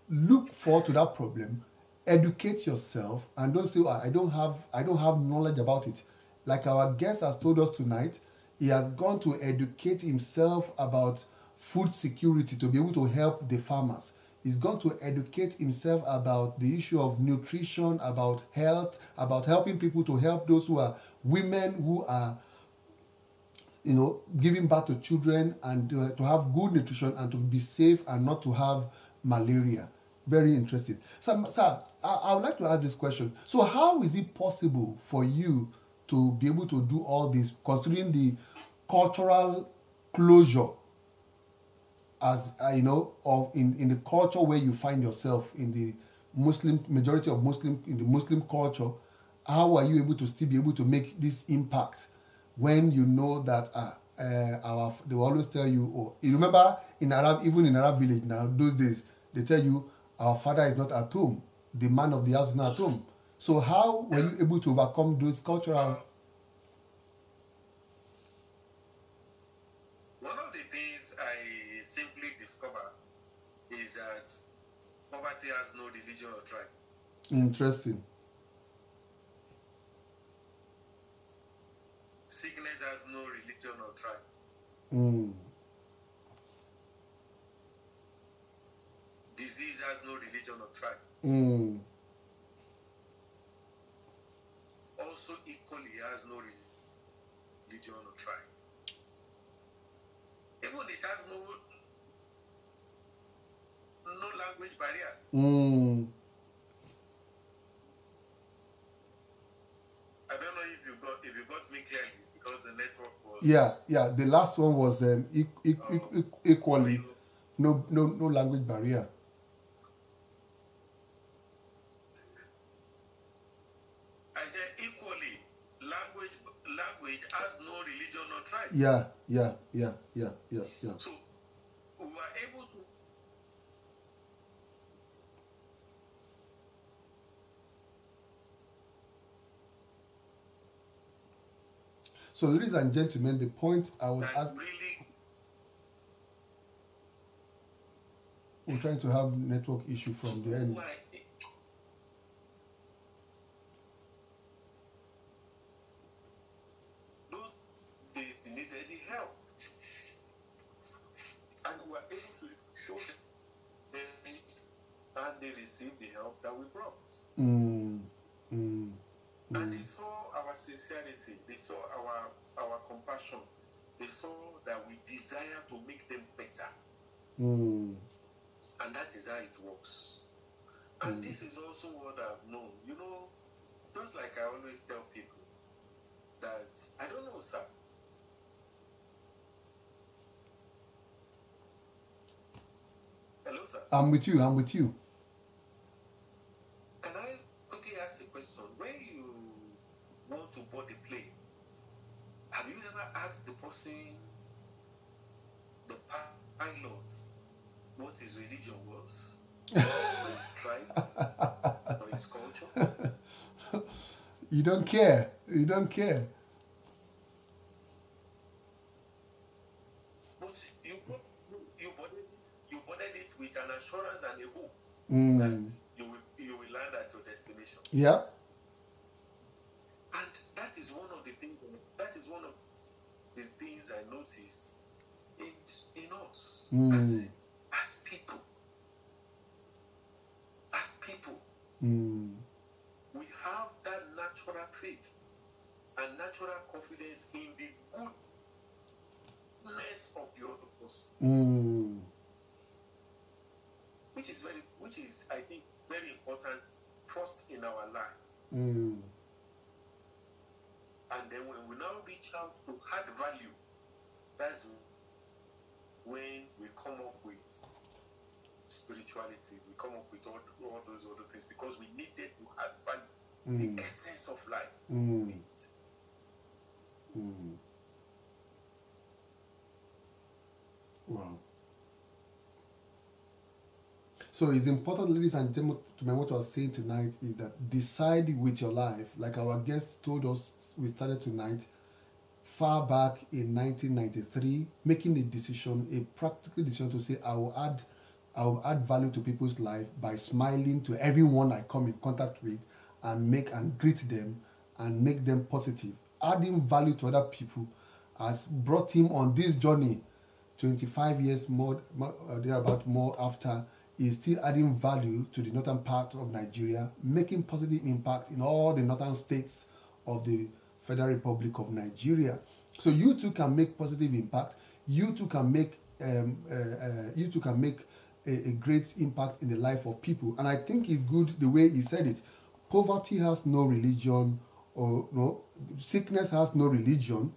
look forward to that problem, educate yourself, and don't say, I don't have knowledge about it. Like our guest has told us tonight, he has gone to educate himself about food security to be able to help the farmers. He's going to educate himself about the issue of nutrition, about health, about helping people to help those who are women who are, giving birth to children, and to have good nutrition and to be safe and not to have malaria. Very interesting. Sir, I would like to ask this question. So how is it possible for you to be able to do all this, considering the cultural closure, as of in the culture where you find yourself, in the majority of Muslim, in the Muslim culture? How are you able to still be able to make this impact when you know that they will always tell you, oh, you remember in Arab, even in Arab village now, those days, they tell you, our father is not at home, the man of the house is not at home. So how were you able to overcome those cultural? One of the things I simply discover is that poverty has no religion or tribe. Interesting. Sickness has no religion or tribe. Disease has no religion or tribe. Also equally has no religion or tribe. Even it has no language barrier. I don't know if you got me clearly, because the network was. Yeah. The last one was equally no language barrier. I said equally, language has no religion or tribe. Yeah. So we were able to. So, ladies and gentlemen, the point I was asking. Really, we're trying to have network issue from the end. They needed the help, and we were able to show them, and they received the help that we brought. And they saw our sincerity, they saw our compassion, they saw that we desire to make them better. And that is how it works. And this is also what I've known. Just like I always tell people, that I don't know, sir. Hello, sir. I'm with you. Can I quickly ask a question? When you want to board the plane, have you ever asked the person, the pilot, what his religion was, or his tribe, or his culture? You don't care. But you boarded it with an assurance and a hope that you will land at your destination. Yeah. And that is one of the things. That is one of the things I noticed in us as people. As people, we have that natural faith and natural confidence in the goodness of the other person, which is I think very important first in our life. And then when we now reach out to add value, that's when we come up with spirituality, we come up with all those other things, because we needed to add value, the essence of life. Wow. So it's important, ladies and gentlemen, what I was saying tonight is that decide with your life. Like our guests told us, we started tonight, far back in 1993, making a decision, a practical decision to say, I will add value to people's life by smiling to everyone I come in contact with, and greet them and make them positive. Adding value to other people has brought him on this journey 25 years more after is still adding value to the northern part of Nigeria, making positive impact in all the northern states of the Federal Republic of Nigeria. So you too can make positive impact. You too can make a great impact in the life of people. And I think it's good the way he said it. Poverty has no religion, or no, sickness has no religion.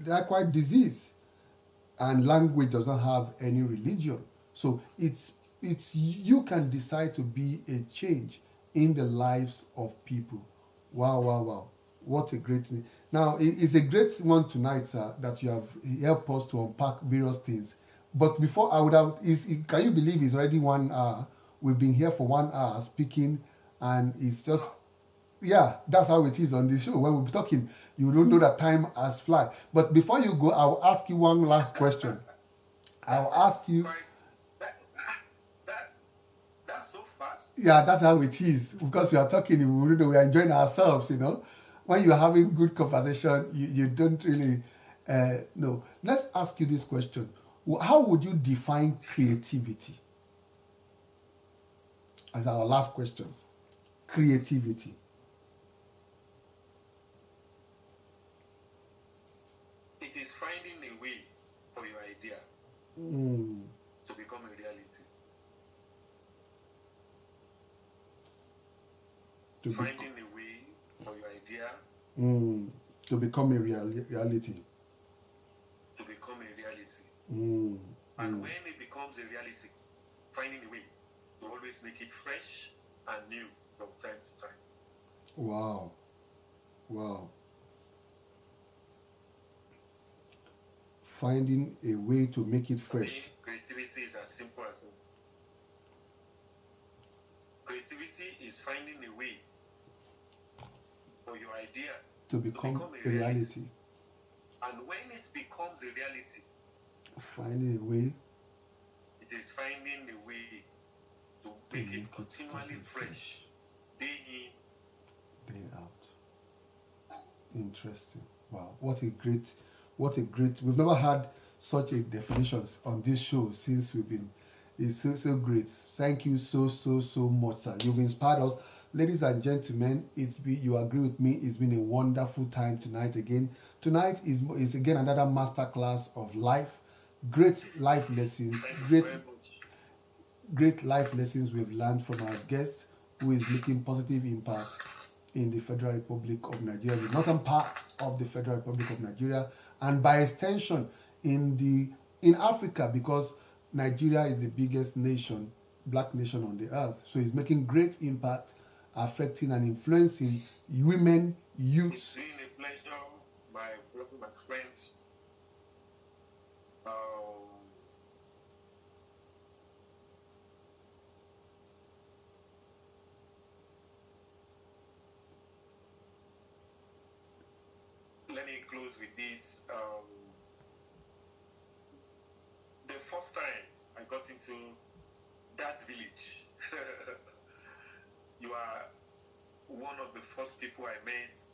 Likewise, disease and language does not have any religion. So it's you can decide to be a change in the lives of people. Wow, wow, wow. What a great thing. Now, it's a great one tonight, sir, that you have helped us to unpack various things. But before I would have, can you believe it's already 1 hour? We've been here for 1 hour speaking, and it's just, yeah, that's how it is on this show. When we're talking, you don't know that time has fly. But before you go, I'll ask you one last question. I'll ask you. That's so fast. Yeah, that's how it is. Because we are talking, we are enjoying ourselves, you know. When you're having good conversation, you don't really know. Let's ask you this question. How would you define creativity? As our last question. Creativity. It is finding a way for your idea to become a reality. Finding a way for your idea to become a reality. To become a reality. And when it becomes a reality, finding a way to always make it fresh and new from time to time. Wow. Wow. Finding a way to make it fresh. Creativity is as simple as that. Creativity is finding a way for your idea to become a reality. And when it becomes a reality, finding a way. It is finding a way to make it continually fresh, day in, day out. Interesting. Wow. What a great, we've never had such a definitions on this show since we've been, it's so great. Thank you so much, sir. You've inspired us. Ladies and gentlemen, you agree with me, it's been a wonderful time tonight again. Tonight is again another masterclass of life. Great life lessons, great life lessons we've learned from our guest who is making positive impact in the Federal Republic of Nigeria, the northern part of the Federal Republic of Nigeria, and by extension in Africa, because Nigeria is the biggest nation, black nation on the earth. So it's making great impact, affecting and influencing women, youth. It's been a pleasure, my brother, my friends. Let me close with this. The first time I got into that village, you are one of the first people I met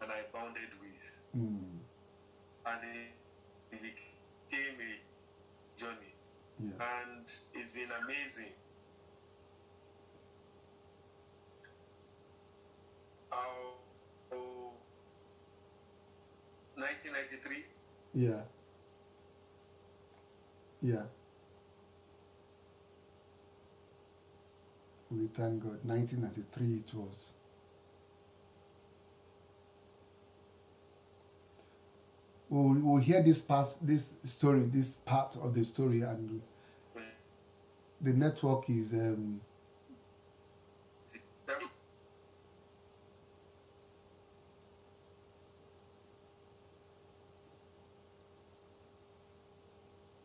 and I bonded with. And it became a journey. Yeah. And it's been amazing. 1993? Yeah. Yeah. We thank God. 1993 it was. We'll hear this part of the story, and the network is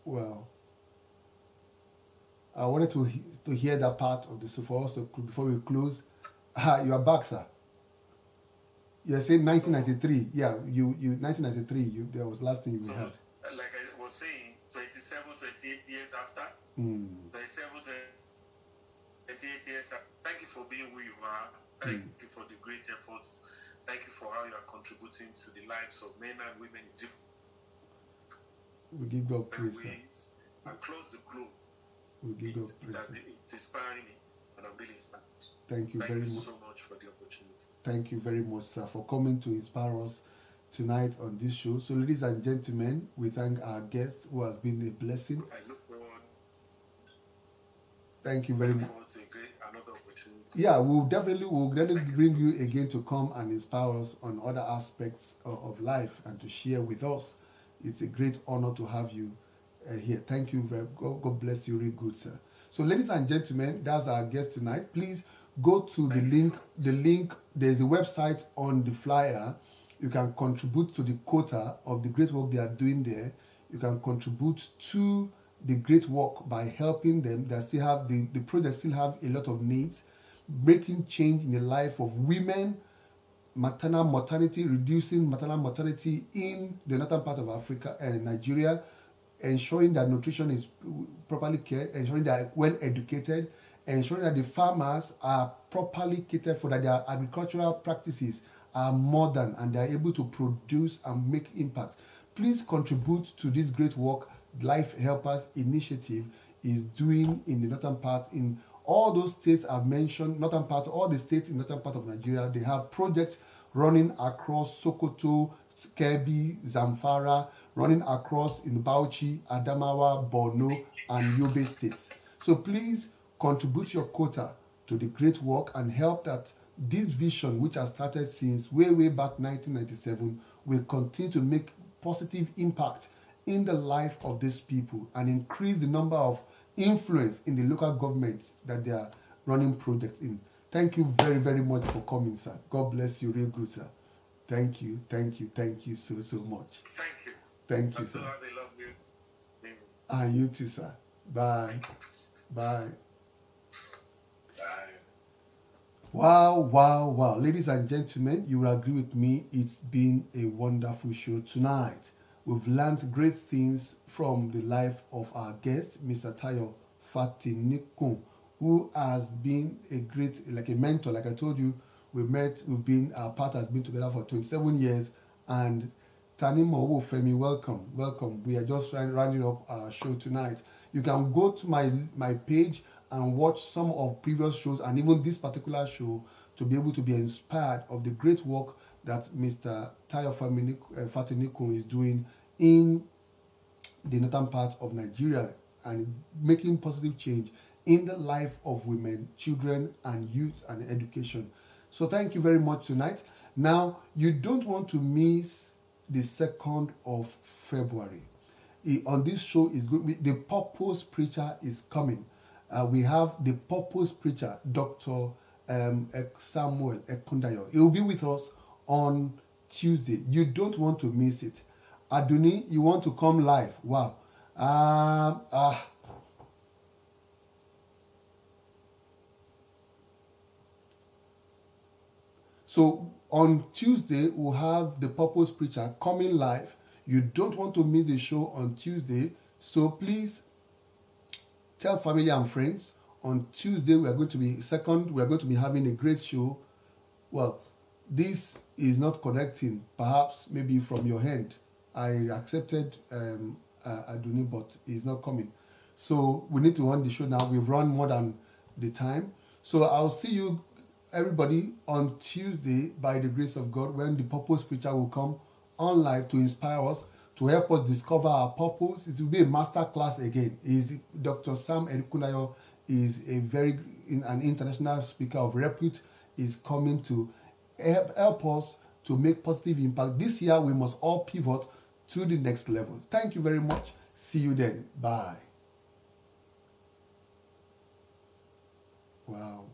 well. I wanted to hear that part of the so for us before we close. You are back, sir. You're saying 1993. Yeah, you 1993. There was last thing we heard. Like I was saying, 27, 28 years after. 27, 28 years after. Thank you for being who you are. Thank you for the great efforts. Thank you for how you are contributing to the lives of men and women in different we give God praise, ways. And close the globe. We give God praise. It's inspiring me, and I'm really inspired. Thank you Thank very you much. so much for the opportunity. Thank you very much, sir, for coming to inspire us tonight on this show. So, ladies and gentlemen, we thank our guest who has been a blessing. I look forward. Thank you very much. Forward to another opportunity. Yeah, we'll definitely bring you again to come and inspire us on other aspects of life and to share with us. It's a great honor to have you here. Thank you very much. God bless you, really good, sir. So, ladies and gentlemen, that's our guest tonight. Please go to the link. The link, there's a website on the flyer. You can contribute to the quota of the great work they are doing there. You can contribute to the great work by helping them. They still have the project still have a lot of needs, making change in the life of women, maternal mortality, reducing maternal mortality in the northern part of Africa and Nigeria, ensuring that nutrition is properly cared, ensuring they are well educated, ensuring that the farmers are properly catered for, that their agricultural practices are modern and they are able to produce and make impact. Please contribute to this great work Life Helpers Initiative is doing in the northern part. In all those states I've mentioned, northern part, all the states in northern part of Nigeria, they have projects running across Sokoto, Kebbi, Zamfara, running across in Bauchi, Adamawa, Borno, and Yobe states. So please contribute your quota to the great work and help that this vision, which has started since way back 1997, will continue to make positive impact in the life of these people and increase the number of influence in the local governments that they are running projects in. Thank you very, very much for coming, sir. God bless you, real good, sir. Thank you so much. Thank you. Thank you, sir. They love you. And you too, sir. Bye. Bye. Wow. Ladies and gentlemen, you will agree with me. It's been a wonderful show tonight. We've learned great things from the life of our guest, Mr. Tayo Fatinikun, who has been a great, like a mentor. Like I told you, our path has been together for 27 years. And Tanimo Wofemi, welcome. We are just rounding up our show tonight. You can go to my page and watch some of previous shows and even this particular show to be able to be inspired of the great work that Mr. Tayo Fatinikun is doing in the northern part of Nigeria and making positive change in the life of women, children, and youth and education. So thank you very much tonight. Now, you don't want to miss the 2nd of February. On this show, the Purpose Preacher is coming. We have the Purpose Preacher, Dr. Samuel Ekundayo. He will be with us on Tuesday. You don't want to miss it. Aduni, you want to come live? Wow. So on Tuesday, we'll have the Purpose Preacher coming live. You don't want to miss the show on Tuesday. So please tell family and friends. On Tuesday, we are going to be having a great show. Well, this is not connecting, perhaps maybe from your hand. I accepted Aduni, but he's not coming. So we need to run the show now. We've run more than the time. So I'll see you, everybody, on Tuesday by the grace of God, when the Purpose Preacher will come on live to inspire us, to help us discover our purpose. It will be a master class again. Dr. Sam Ekundayo is an international speaker of repute. Is coming to help us to make positive impact. This year, we must all pivot to the next level. Thank you very much. See you then. Bye. Wow.